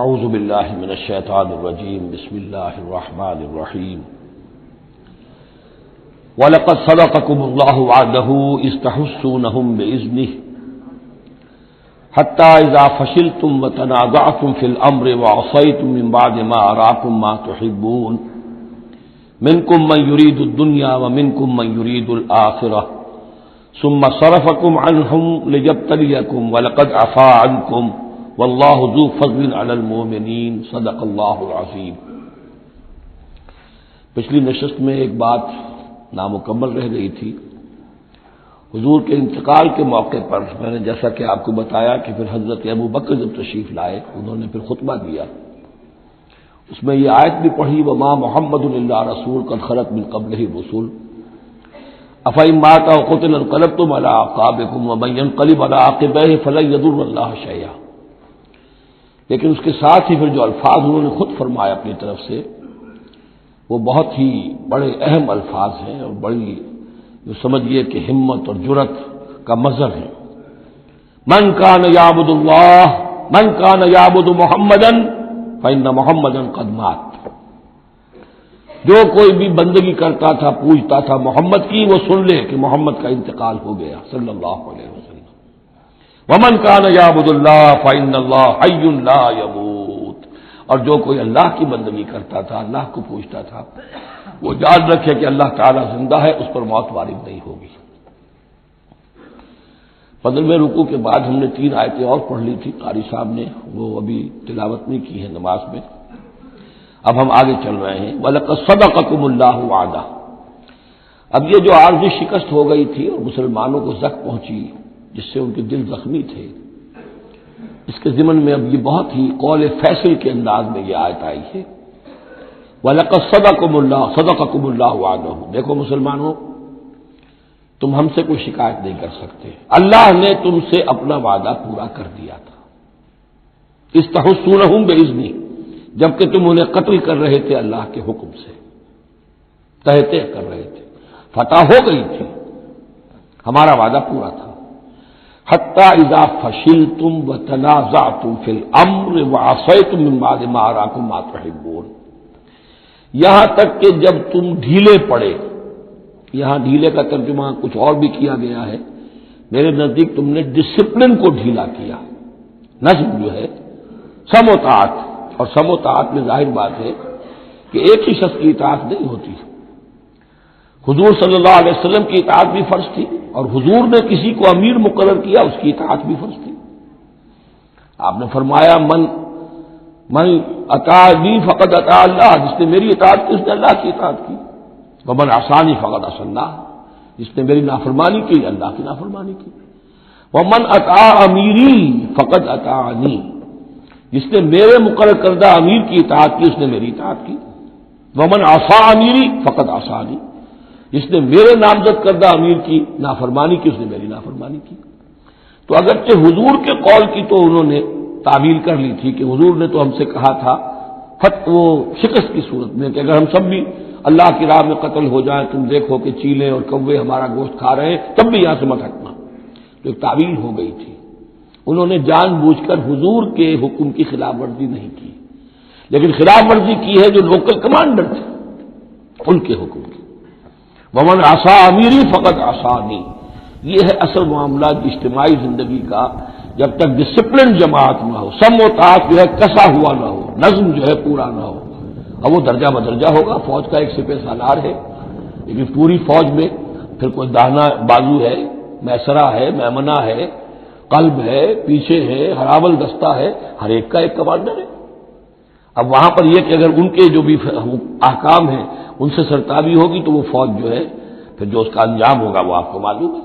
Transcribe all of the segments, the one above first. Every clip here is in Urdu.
اعوذ باللہ من الشیطان الرجیم بسم اللہ الرحمن الرحیم وَلَقَدْ صَدَقَكُمُ اللَّهُ وَعْدَهُ إِذْ تَحُسُّونَهُم بِإِذْنِهِ حَتَّى إِذَا فَشِلْتُمْ وَتَنَازَعْتُمْ فِي الْأَمْرِ وَعَصَيْتُمْ مِنْ بَعْدِ مَا أَرَاكُمْ مَا تُحِبُّونَ مِنْكُمْ مَنْ يُرِيدُ الدُّنْيَا وَمِنْكُمْ مَنْ يُرِيدُ الْآخِرَةَ ثُمَّ صَرَفَكُمْ عَنْهُمْ لِيَبْتَلِيَكُمْ وَلَقَدْ عَفَا عَنْكُمْ واللہ ذو فضل علی المؤمنین صدق اللہ العظیم۔ پچھلی نشست میں ایک بات نامکمل رہ گئی تھی۔ حضور کے انتقال کے موقع پر میں نے جیسا کہ آپ کو بتایا کہ پھر حضرت ابو بکر جب تشریف لائے انہوں نے پھر خطبہ دیا، اس میں یہ آیت بھی پڑھی وما محمد الا رسول قد خلت من قبلہ الرسل افإن مات أو قتل انقلبتم على أعقابكم ومن ينقلب على عقبيه فلن يضر الله شيئا۔ لیکن اس کے ساتھ ہی پھر جو الفاظ انہوں نے خود فرمایا اپنی طرف سے وہ بہت ہی بڑے اہم الفاظ ہیں اور بڑی جو سمجھیے کہ ہمت اور جرأت کا مظہر ہے۔ من کان یعبد اللہ من کان یعبد محمدا فإن محمدا قد مات۔ جو کوئی بھی بندگی کرتا تھا پوجتا تھا محمد کی وہ سن لے کہ محمد کا انتقال ہو گیا صلی اللہ علیہ وسلم۔ ومن کان یعبد اللہ فإن اللہ حی لا یموت، اور جو کوئی اللہ کی بندگی کرتا تھا اللہ کو پوجتا تھا وہ یاد رکھے کہ اللہ تعالی زندہ ہے، اس پر موت وارد نہیں ہوگی۔ 15ویں رکوع کے بعد ہم نے 3 آیتیں اور پڑھ لی تھی، قاری صاحب نے وہ ابھی تلاوت نہیں کی ہے نماز میں۔ اب ہم آگے چل رہے ہیں وَلَقَدْ صَدَقَكُمُ اللَّهُ وَعْدَهُ۔ اب یہ جو عارضی شکست ہو گئی تھی اور مسلمانوں کو زخم پہنچی جس سے ان کے دل زخمی تھے، اس کے ضمن میں اب یہ بہت ہی قول فیصل کے انداز میں یہ آیت آئی ہے وَلَقَدْ صَدَقَكُمُ اللَّهُ وَعْدَهُ۔ دیکھو مسلمانوں، تم ہم سے کوئی شکایت نہیں کر سکتے، اللہ نے تم سے اپنا وعدہ پورا کر دیا تھا۔ اِذْ تَحُسُّونَهُم بِإِذْنِهِ، جبکہ تم انہیں قتل کر رہے تھے اللہ کے حکم سے، تہتے کر رہے تھے، فتح ہو گئی تھی، ہمارا وعدہ پورا تھا۔ حتی اذا فشلتم وتنازعتم فی الامر وعصیتم من بعد ما اراکم ما تحبون، یہاں تک کہ جب تم ڈھیلے پڑے، یہاں ڈھیلے کا ترجمہ کچھ اور بھی کیا گیا ہے، میرے نزدیک تم نے ڈسپلن کو ڈھیلا کیا۔ نظم جو ہے سم و طاعت، اور سم و طاعت میں ظاہر بات ہے کہ ایک ہی شخص کی اطاعت نہیں ہوتی۔ حضور صلی اللہ علیہ وسلم کی اطاعت بھی فرض تھی اور حضور نے کسی کو امیر مقرر کیا اس کی اطاعت بھی فرض تھی۔ آپ نے فرمایا من اطاعنی فقد اطاع اللہ، جس نے میری اطاعت کی اس نے اللہ کی اطاعت کی۔ ومن عصانی فقد عصی اللہ، جس نے میری نافرمانی کی اللہ کی نافرمانی کی۔ ومن اطاع امیری فقد اطاعنی، جس نے میرے مقرر کردہ امیر کی اطاعت کی اس نے میری اطاعت کی۔ ومن عصا امیری فقد عصانی، جس نے میرے نامزد کردہ امیر کی نافرمانی کی اس نے میری نافرمانی کی۔ تو اگرچہ حضور کے قول کی تو انہوں نے تعویل کر لی تھی کہ حضور نے تو ہم سے کہا تھا وہ شکست کی صورت میں کہ اگر ہم سب بھی اللہ کی راہ میں قتل ہو جائیں، تم دیکھو کہ چیلیں اور کوے ہمارا گوشت کھا رہے ہیں، تب بھی یہاں سے مت ہٹنا، جو ایک تعویل ہو گئی تھی۔ انہوں نے جان بوجھ کر حضور کے حکم کی خلاف ورزی نہیں کی، لیکن خلاف ورزی کی ہے جو لوکل کمانڈر تھے ان کے حکم کی۔ ومن عصا امیری فقط عصانی، یہ ہے اصل معاملہ اجتماعی زندگی کا۔ جب تک ڈسپلن جماعت نہ ہو، سم و طاعت جو ہے کسا ہوا نہ ہو، نظم جو ہے پورا نہ ہو، اب وہ درجہ بدرجہ ہوگا۔ فوج کا ایک سپہ سالار ہے، لیکن پوری فوج میں پھر کوئی داہنا بازو ہے، میسرا ہے، میمنہ ہے، قلب ہے، پیچھے ہے، ہراول دستہ ہے، ہر ایک کا ایک کمانڈر ہے۔ اب وہاں پر یہ کہ اگر ان کے جو بھی احکام ہیں ان سے سرتابی ہوگی تو وہ فوج جو ہے پھر جو اس کا انجام ہوگا وہ آپ کو معلوم ہے۔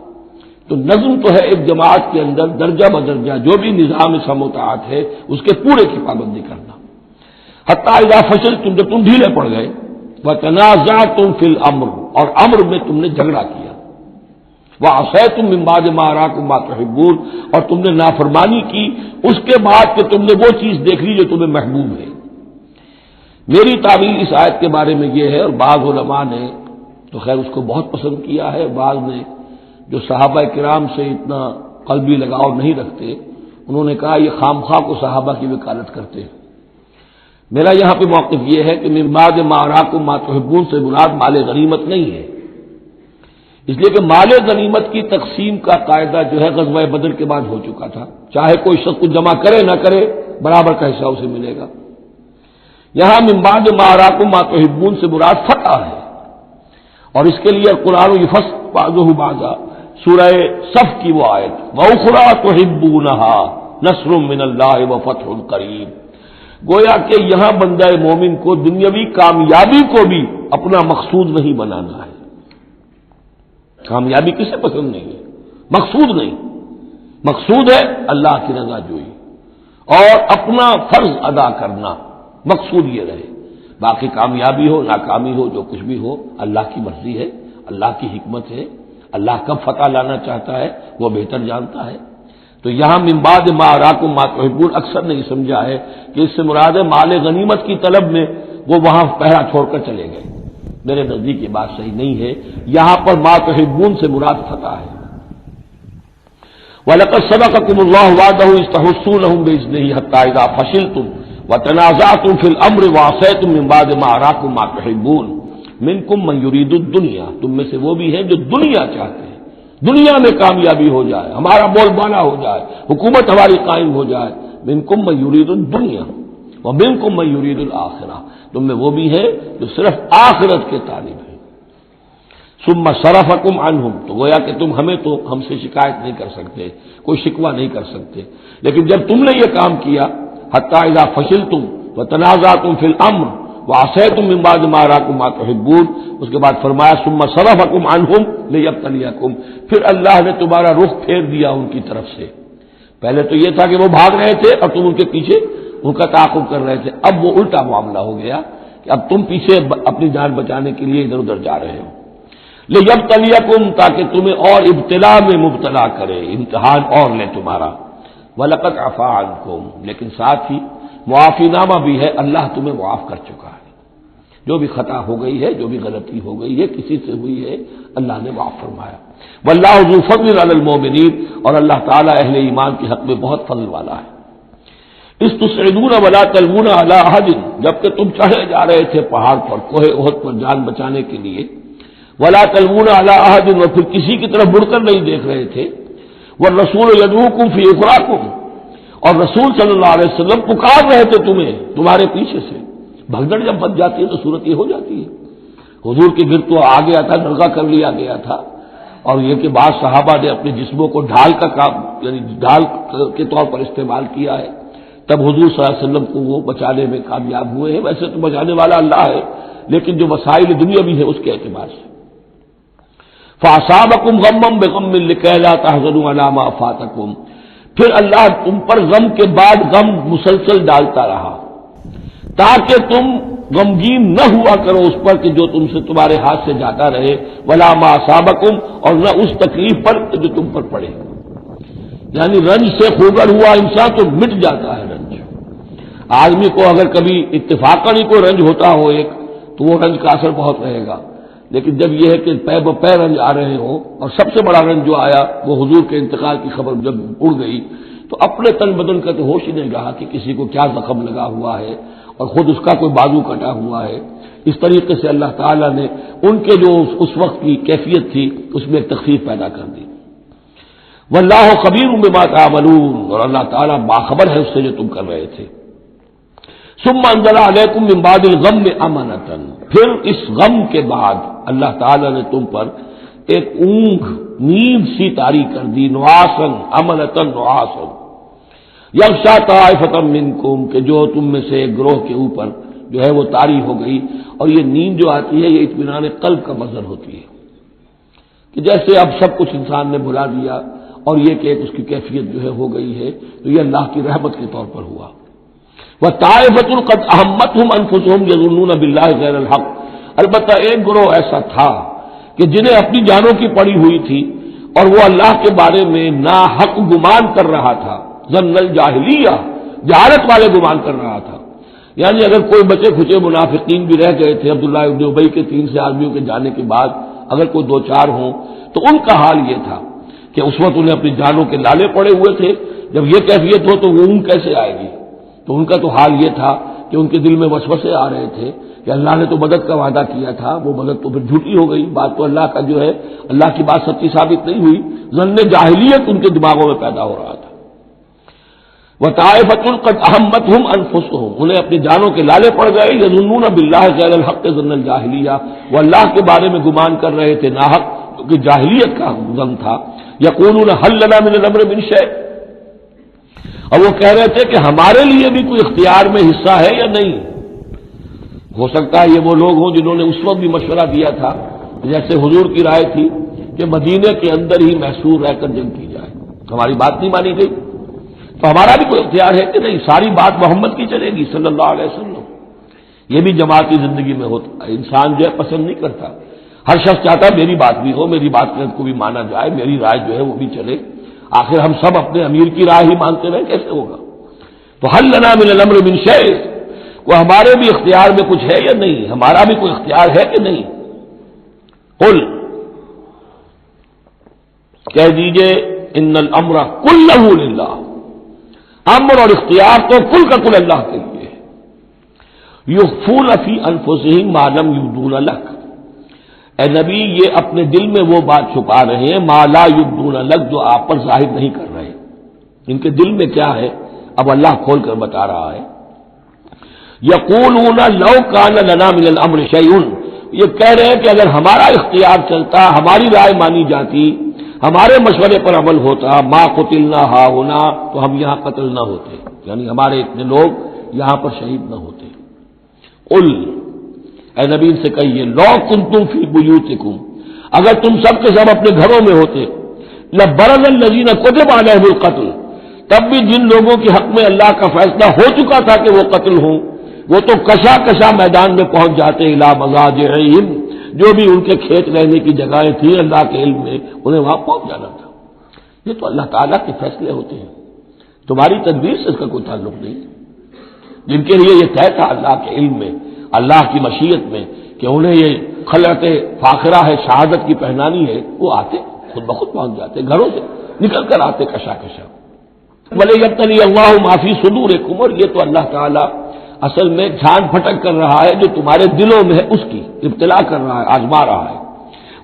تو نظم تو ہے ایک جماعت کے اندر درجہ بدرجہ جو بھی نظام سم و طاعت ہے اس کے پورے کی پابندی کرنا۔ حتی اذا فشلتم، جب تم ڈھیلے پڑ گئے، وتنازعتم فی الامر، اور امر میں تم نے جھگڑا کیا، وعصیتم من بعد ما اراکم ما تحبون، اور تم نے نافرمانی کی اس کے بعد کہ تم نے وہ چیز دیکھ لی جو تمہیں محبوب ہے۔ میری تعبیر اس آیت کے بارے میں یہ ہے، اور بعض علماء نے تو خیر اس کو بہت پسند کیا ہے، بعض نے جو صحابہ کرام سے اتنا قلبی لگاؤ نہیں رکھتے انہوں نے کہا یہ خام خواہ کو صحابہ کی وکالت کرتے ہیں، میرا یہاں پہ موقف یہ ہے کہ من بعد ما اراکم ما تحبون سے مراد مال غنیمت نہیں ہے، اس لیے کہ مال غنیمت کی تقسیم کا قاعدہ جو ہے غزوہ بدر کے بعد ہو چکا تھا، چاہے کوئی شخص کو جمع کرے نہ کرے برابر کا حصہ اسے ملے گا۔ یہاں من بعد ما اراکم ما تحبون سے مراد فتح ہے، اور اس کے لیے قرآن یفصل بعضہ بعضا، سورہ صف کی وہ آیت وَأُخْرَىٰ تُحِبُّونَهَا نصر من اللہ وفتح قریب، گویا کہ یہاں بندہ مومن کو دنیاوی کامیابی کو بھی اپنا مقصود نہیں بنانا ہے۔ کامیابی کسے پسند نہیں ہے؟ مقصود نہیں، مقصود ہے اللہ کی رضا جوئی اور اپنا فرض ادا کرنا، مقصود یہ رہے، باقی کامیابی ہو ناکامی ہو جو کچھ بھی ہو اللہ کی مرضی ہے، اللہ کی حکمت ہے، اللہ کب فتح لانا چاہتا ہے وہ بہتر جانتا ہے۔ تو یہاں من بعد ما اراکم ما تحبون اکثر نہیں سمجھا ہے کہ اس سے مراد ہے مال غنیمت کی طلب میں وہ وہاں پہرا چھوڑ کر چلے گئے، میرے نزدیک یہ بات صحیح نہیں ہے، یہاں پر ما تحبون سے مراد فتح ہے۔ وَلَقَدْ صَدَقَكُمُ اللَّهُ وَعْدَهُ إِذْ تَحُسُّونَهُم بِإِذْنِهِ حَتَّىٰ إِذَا فَشِلْتُمْ وَتَنَازَعْتُمْ فِي الْأَمْرِ وَعَصَيْتُم مِّن بَعْدِ مَا أَرَاكُم مَّا تُحِبُّونَ مِنكُم مَّن يُرِيدُ الدُّنْيَا، تم میں سے وہ بھی ہیں جو دنیا چاہتے ہیں، دنیا میں کامیابی ہو جائے، ہمارا بول بالا ہو جائے، حکومت ہماری قائم ہو جائے، منکم من یرید الدنیا ومنکم من یرید الآخرہ، تم میں وہ بھی ہے جو صرف آخرت کے طالب ہیں۔ ثم صرفکم عنہم، تو گویا کہ تم ہمیں تو ہم سے شکایت نہیں کر سکتے، کوئی شکوہ نہیں کر سکتے، لیکن جب تم نے یہ کام کیا حتی اذا فشلتم وتنازعتم فی الامر وعصیتم من بعد ما اراکم ما تحبون، اس کے بعد فرمایا ثم صرفکم عنہم لیبتلیکم، پھر اللہ نے تمہارا رخ پھیر دیا ان کی طرف سے۔ پہلے تو یہ تھا کہ وہ بھاگ رہے تھے اور تم ان کے پیچھے ان کا تعاقب کر رہے تھے، اب وہ الٹا معاملہ ہو گیا کہ اب تم پیچھے اپنی جان بچانے کے لیے ادھر ادھر جا رہے ہو۔ لیبتلیکم، تاکہ تمہیں اور ابتلا میں مبتلا کرے، امتحان اور لے تمہارا۔ وَلَقَدْ عَفَا عَنْكُمْ، لیکن ساتھ ہی معافی نامہ بھی ہے، اللہ تمہیں معاف کر چکا ہے، جو بھی خطا ہو گئی ہے، جو بھی غلطی ہو گئی ہے، کسی سے ہوئی ہے، اللہ نے معاف فرمایا۔ واللہ ذو فضل علی المؤمنین، اور اللہ تعالیٰ اہل ایمان کے حق میں بہت فضل والا ہے۔ اس تسعدون ولا تلوون علی احد، جبکہ تم چڑھے جا رہے تھے پہاڑ پر، کوہ احد پر جان بچانے کے لیے، ولا تلوون علی احد، اور پھر کسی کی طرف مڑ کر نہیں دیکھ رہے تھے، والرسول یدعوکم فی اخراکم، اور رسول صلی اللہ علیہ وسلم پکار رہے تھے تمہیں تمہارے پیچھے سے۔ بھگدڑ جب بن جاتی ہے تو صورت یہ ہو جاتی ہے۔ حضور کے گرد تو آ گیا تھا، نرغہ کر لیا گیا تھا، اور یہ کہ بعض صحابہ نے اپنے جسموں کو ڈھال کا کام، یعنی ڈھال کے طور پر استعمال کیا ہے، تب حضور صلی اللہ علیہ وسلم کو وہ بچانے میں کامیاب ہوئے ہیں۔ ویسے تو بچانے والا اللہ ہے، لیکن جو وسائل دنیا بھی ہے اس کے اعتبار سے۔ فَأَصَابَكُمْ غَمًّا بِغَمٍّ لِكَيْ لَا تَحْزَنُوا عَلَىٰ مَا فَاتَكُمْ، پھر اللہ تم پر غم کے بعد غم مسلسل ڈالتا رہا تاکہ تم غمگین نہ ہوا کرو اس پر کہ جو تم سے تمہارے ہاتھ سے جاتا رہے، وَلَا مَا أَصَابَكُمْ، اور نہ اس تکلیف پر جو تم پر پڑے۔ یعنی رنج سے خوگر ہوا انسان تو مٹ جاتا ہے رنج۔ آدمی کو اگر کبھی اتفاقاً ہی کوئی رنج ہوتا ہو ایک، تو وہ رنج کا اثر بہت رہے گا، لیکن جب یہ ہے کہ پے بپے رنج آ رہے ہوں، اور سب سے بڑا رنج جو آیا وہ حضور کے انتقال کی خبر جب اڑ گئی، تو اپنے تن بدن کا تو ہوش ہی نہیں رہا کہ کسی کو کیا زخم لگا ہوا ہے اور خود اس کا کوئی بازو کٹا ہوا ہے۔ اس طریقے سے اللہ تعالیٰ نے ان کے جو اس وقت کی کیفیت تھی اس میں ایک تخفیف پیدا کر دی۔ واللہ خبیر بما تعملون، اور اللہ تعالیٰ باخبر ہے اس سے جو تم کر رہے تھے۔ ثم انزل علیکم من بعد الغم امنۃ، پھر اس غم کے بعد اللہ تعالیٰ نے تم پر ایک اونگ، نیند سی طاری کر دی، نعاسن امنۃ نعاسن یغشا طائفۃ منکم، کہ جو تم میں سے ایک گروہ کے اوپر جو ہے وہ طاری ہو گئی۔ اور یہ نیند جو آتی ہے یہ اطمینان قلب کا مظہر ہوتی ہے، کہ جیسے اب سب کچھ انسان نے بھلا دیا اور یہ کہ ایک اس کی کیفیت جو ہے ہو گئی ہے، تو یہ اللہ کی رحمت کے طور پر ہوا۔ وَطَائِفَةٌ قَدْ أَهَمَّتْهُمْ أَنفُسُهُمْ يَظُنُّونَ بِاللَّهِ غَيْرَ الْحَقِّ، البتہ ایک گروہ ایسا تھا کہ جنہیں اپنی جانوں کی پڑی ہوئی تھی اور وہ اللہ کے بارے میں ناحق گمان کر رہا تھا، ظن الجاہلیہ، جہالت والے گمان کر رہا تھا۔ یعنی اگر کوئی بچے کھچے منافقین بھی رہ گئے تھے عبداللہ ابن ابی کے 3 سے آدمیوں کے جانے کے بعد، اگر کوئی 2-4 ہوں تو ان کا حال یہ تھا کہ اس وقت انہیں اپنی جانوں کے لالے پڑے ہوئے تھے، جب یہ کیفیت ہو تو وہ اون کیسے آئے گی؟ تو ان کا تو حال یہ تھا کہ ان کے دل میں وسوسے آ رہے تھے کہ اللہ نے تو مدد کا وعدہ کیا تھا، وہ مدد تو پھر جھوٹی ہو گئی، بات تو اللہ کا جو ہے اللہ کی بات سچی ثابت نہیں ہوئی، ظن جاہلیت ان کے دماغوں میں پیدا ہو رہا تھا۔ وطائفۃ قد اہمتہم انفسہم، انہیں اپنی جانوں کے لالے پڑ گئے، یظنون باللہ غیر الحق ظن الجاہلیہ، وہ اللہ کے بارے میں گمان کر رہے تھے ناحق، کیونکہ جاہلیت کا ظن تھا۔ یقولون حل لنا من الامر من شیء، اور وہ کہہ رہے تھے کہ ہمارے لیے بھی کوئی اختیار میں حصہ ہے یا نہیں۔ ہو سکتا ہے یہ وہ لوگ ہوں جنہوں نے اس وقت بھی مشورہ دیا تھا، جیسے حضور کی رائے تھی کہ مدینے کے اندر ہی محصور رہ کر جنگ کی جائے، ہماری بات نہیں مانی گئی تو ہمارا بھی کوئی اختیار ہے کہ نہیں، ساری بات محمد کی چلے گی صلی اللہ علیہ وسلم۔ یہ بھی جماعتی زندگی میں ہوتا ہے، انسان جو ہے پسند نہیں کرتا، ہر شخص چاہتا ہے میری بات بھی ہو، میری بات کو بھی مانا جائے، میری رائے جو ہے وہ بھی چلے، آخر ہم سب اپنے امیر کی رائے ہی مانتے رہے، کیسے ہوگا؟ تو حل لنا من الامر من شیء، وہ ہمارے بھی اختیار میں کچھ ہے یا نہیں، ہمارا بھی کوئی اختیار ہے کہ نہیں؟ قل، کہہ دیجئے ان الامر کلہ للہ، امر اور اختیار تو کل کا کل اللہ کے لیے ہے۔ یخفون فی انفسہم ما لم یبدون لک، اے نبی یہ اپنے دل میں وہ بات چھپا رہے ہیں ما لا یبدون لک، جو آپ پر ظاہر نہیں کر رہے، ان کے دل میں کیا ہے اب اللہ کھول کر بتا رہا ہے۔ یقولون لو کان لنا من الامر شیء، یہ کہہ رہے ہیں کہ اگر ہمارا اختیار چلتا، ہماری رائے مانی جاتی، ہمارے مشورے پر عمل ہوتا، ما قتلنا ہاہنا، تو ہم یہاں قتل نہ ہوتے، یعنی ہمارے اتنے لوگ یہاں پر شہید نہ ہوتے۔ قل، اے نبی سے کہیے لو کنتم فی بیوتکم، اگر تم سب کے سب اپنے گھروں میں ہوتے، لبرز الذین کتب علیہم القتل، تب بھی جن لوگوں کے حق میں اللہ کا فیصلہ ہو چکا تھا کہ وہ قتل ہوں، وہ تو کشا کشا میدان میں پہنچ جاتے، الی مضاجعہم، جو بھی ان کے کھیت رہنے کی جگہیں تھیں اللہ کے علم میں، انہیں وہاں پہنچ جانا تھا۔ یہ تو اللہ تعالیٰ کے فیصلے ہوتے ہیں، تمہاری تدبیر سے اس کا کوئی تعلق نہیں۔ جن کے لیے یہ طے تھا اللہ کے علم میں، اللہ کی مشیت میں کہ انہیں یہ خلعت فاخرہ ہے، شہادت کی پہنانی ہے، وہ آتے خود بخود پہنچ جاتے، گھروں سے نکل کر آتے کشا کشا۔ وَلِيَبْتَلِيَ اللَّهُ مَا فِي صُدُورِكُمْ، اور یہ تو اللہ تعالیٰ اصل میں جھان پھٹک کر رہا ہے جو تمہارے دلوں میں ہے، اس کی ابتلا کر رہا ہے، آزما رہا ہے۔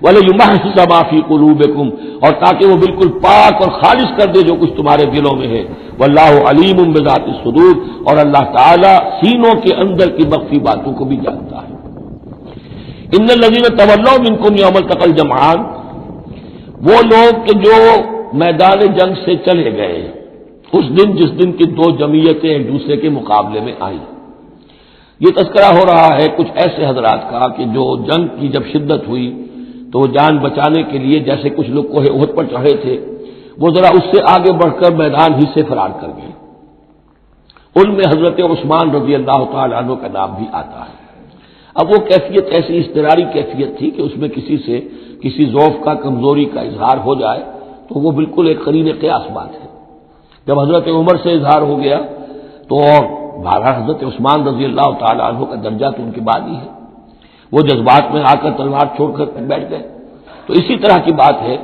وَلِيُمَحِّصَ مَا فِي قُلُوبِكُمْ، اور تاکہ وہ بالکل پاک اور خالص کر دے جو کچھ تمہارے دلوں میں ہے۔ وَاللَّهُ عَلِيمٌ بِذَاتِ الصُّدُورِ، اور اللہ تعالیٰ سینوں کے اندر کی مخفی باتوں کو بھی جانتا ہے۔ إِنَّ الَّذِينَ تَوَلَّوْا مِنكُمْ يَوْمَ الْتَقَى الْجَمْعَانِ، وہ لوگ کہ جو میدان جنگ سے چلے گئے اس دن جس دن کی دو جمعیتیں ایک دوسرے کے مقابلے میں آئیں۔ یہ تذکرہ ہو رہا ہے کچھ ایسے حضرات کا کہ جو جنگ کی جب شدت ہوئی تو وہ جان بچانے کے لیے جیسے کچھ لوگ کوہ احد پر چڑھے تھے، وہ ذرا اس سے آگے بڑھ کر میدان ہی سے فرار کر گئے۔ ان میں حضرت عثمان رضی اللہ تعالیٰ عنہ کا نام بھی آتا ہے۔ اب وہ کیفیت ایسی اضطراری کیفیت تھی کہ اس میں کسی سے کسی ضعف کا، کمزوری کا اظہار ہو جائے تو وہ بالکل ایک قرین قیاس بات ہے۔ جب حضرت عمر سے اظہار ہو گیا تو اور بہرحال حضرت عثمان رضی اللہ تعالیٰ عنہ کا درجہ تو ان کے بعد ہی ہے، وہ جذبات میں آ کر تلوار چھوڑ کر بیٹھ گئے۔ تو اسی طرح کی بات ہے،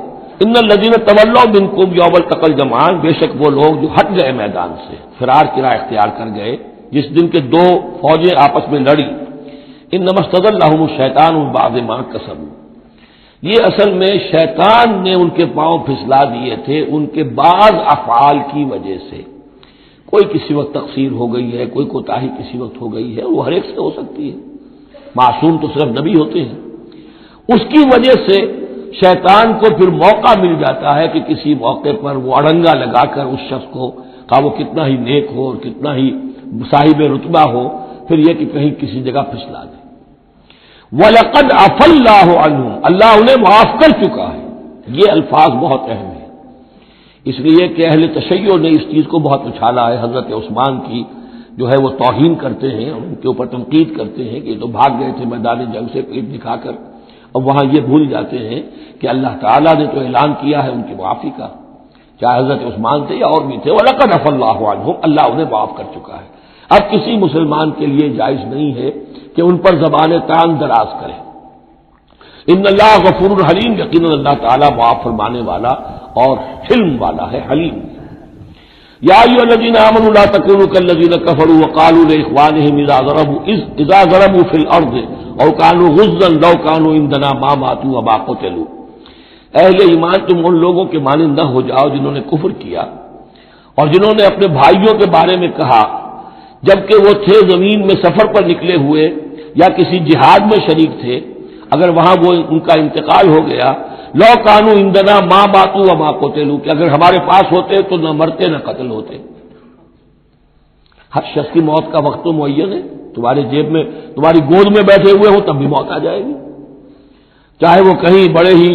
ان الذین تولوا منکم یوم التقى الجمعان، بے شک وہ لوگ جو ہٹ گئے میدان سے، فرار کی راہ اختیار کر گئے، جس دن کے دو فوجیں آپس میں لڑی، انما استزلهم الشیطان بعض ما کسبوا، یہ اصل میں شیطان نے ان کے پاؤں پھسلا دیے تھے ان کے بعض افعال کی وجہ سے۔ کوئی کسی وقت تقصیر ہو گئی ہے، کوئی کوتاہی کسی وقت ہو گئی ہے، وہ ہر ایک سے ہو سکتی ہے، معصوم تو صرف نبی ہوتے ہیں۔ اس کی وجہ سے شیطان کو پھر موقع مل جاتا ہے کہ کسی موقع پر وہ اڑنگا لگا کر اس شخص کو، خواہ وہ کتنا ہی نیک ہو اور کتنا ہی صاحب رتبہ ہو، پھر یہ کہ کہیں کسی جگہ پھسلا دے۔ وَلَقَدْ عَفَا اللَّهُ عَنْهُمْ، اللہ انہیں معاف کر چکا ہے۔ یہ الفاظ بہت اہم ہیں، اس لیے کہ اہل تشیع نے اس چیز کو بہت اچھالا ہے، حضرت عثمان کی جو ہے وہ توہین کرتے ہیں، ان کے اوپر تنقید کرتے ہیں کہ یہ تو بھاگ گئے تھے میدان جنگ سے پیٹ دکھا کر، اب وہاں یہ بھول جاتے ہیں کہ اللہ تعالیٰ نے تو اعلان کیا ہے ان کی معافی کا، چاہے حضرت عثمان تھے یا اور بھی تھے۔ وَلَقَدْ عَفَا اللَّهُ عَنْهُمْ، اللہ انہیں معاف کر چکا ہے۔ اب کسی مسلمان کے لیے جائز نہیں ہے کہ ان پر زبان تان دراز کرے۔ ان اللہ غفور حلیم، یقیناً اللہ تعالیٰ معاف فرمانے والا اور حلم والا ہے، حلیم۔ یا ایھا الذین آمنوا لا تکونوا کالذین کفروا وقالوا لاخوانہم اذا ضربوا فی الارض او کانوا غزا لو کانوا عندنا ما ماتوا وما قتلوا، اہل ایمان تم ان لوگوں کے مانند نہ ہو جاؤ جنہوں نے کفر کیا اور جنہوں نے اپنے بھائیوں کے بارے میں کہا جبکہ وہ تھے زمین میں سفر پر نکلے ہوئے یا کسی جہاد میں شریک تھے، اگر وہاں وہ ان کا انتقال ہو گیا، لو کانوا عندنا ما ماتوا وما قتلوا، کہ اگر ہمارے پاس ہوتے تو نہ مرتے نہ قتل ہوتے۔ ہر شخص کی موت کا وقت تو معین ہے، تمہارے جیب میں تمہاری گود میں بیٹھے ہوئے ہوں تب بھی موت آ جائے گی، چاہے وہ کہیں بڑے ہی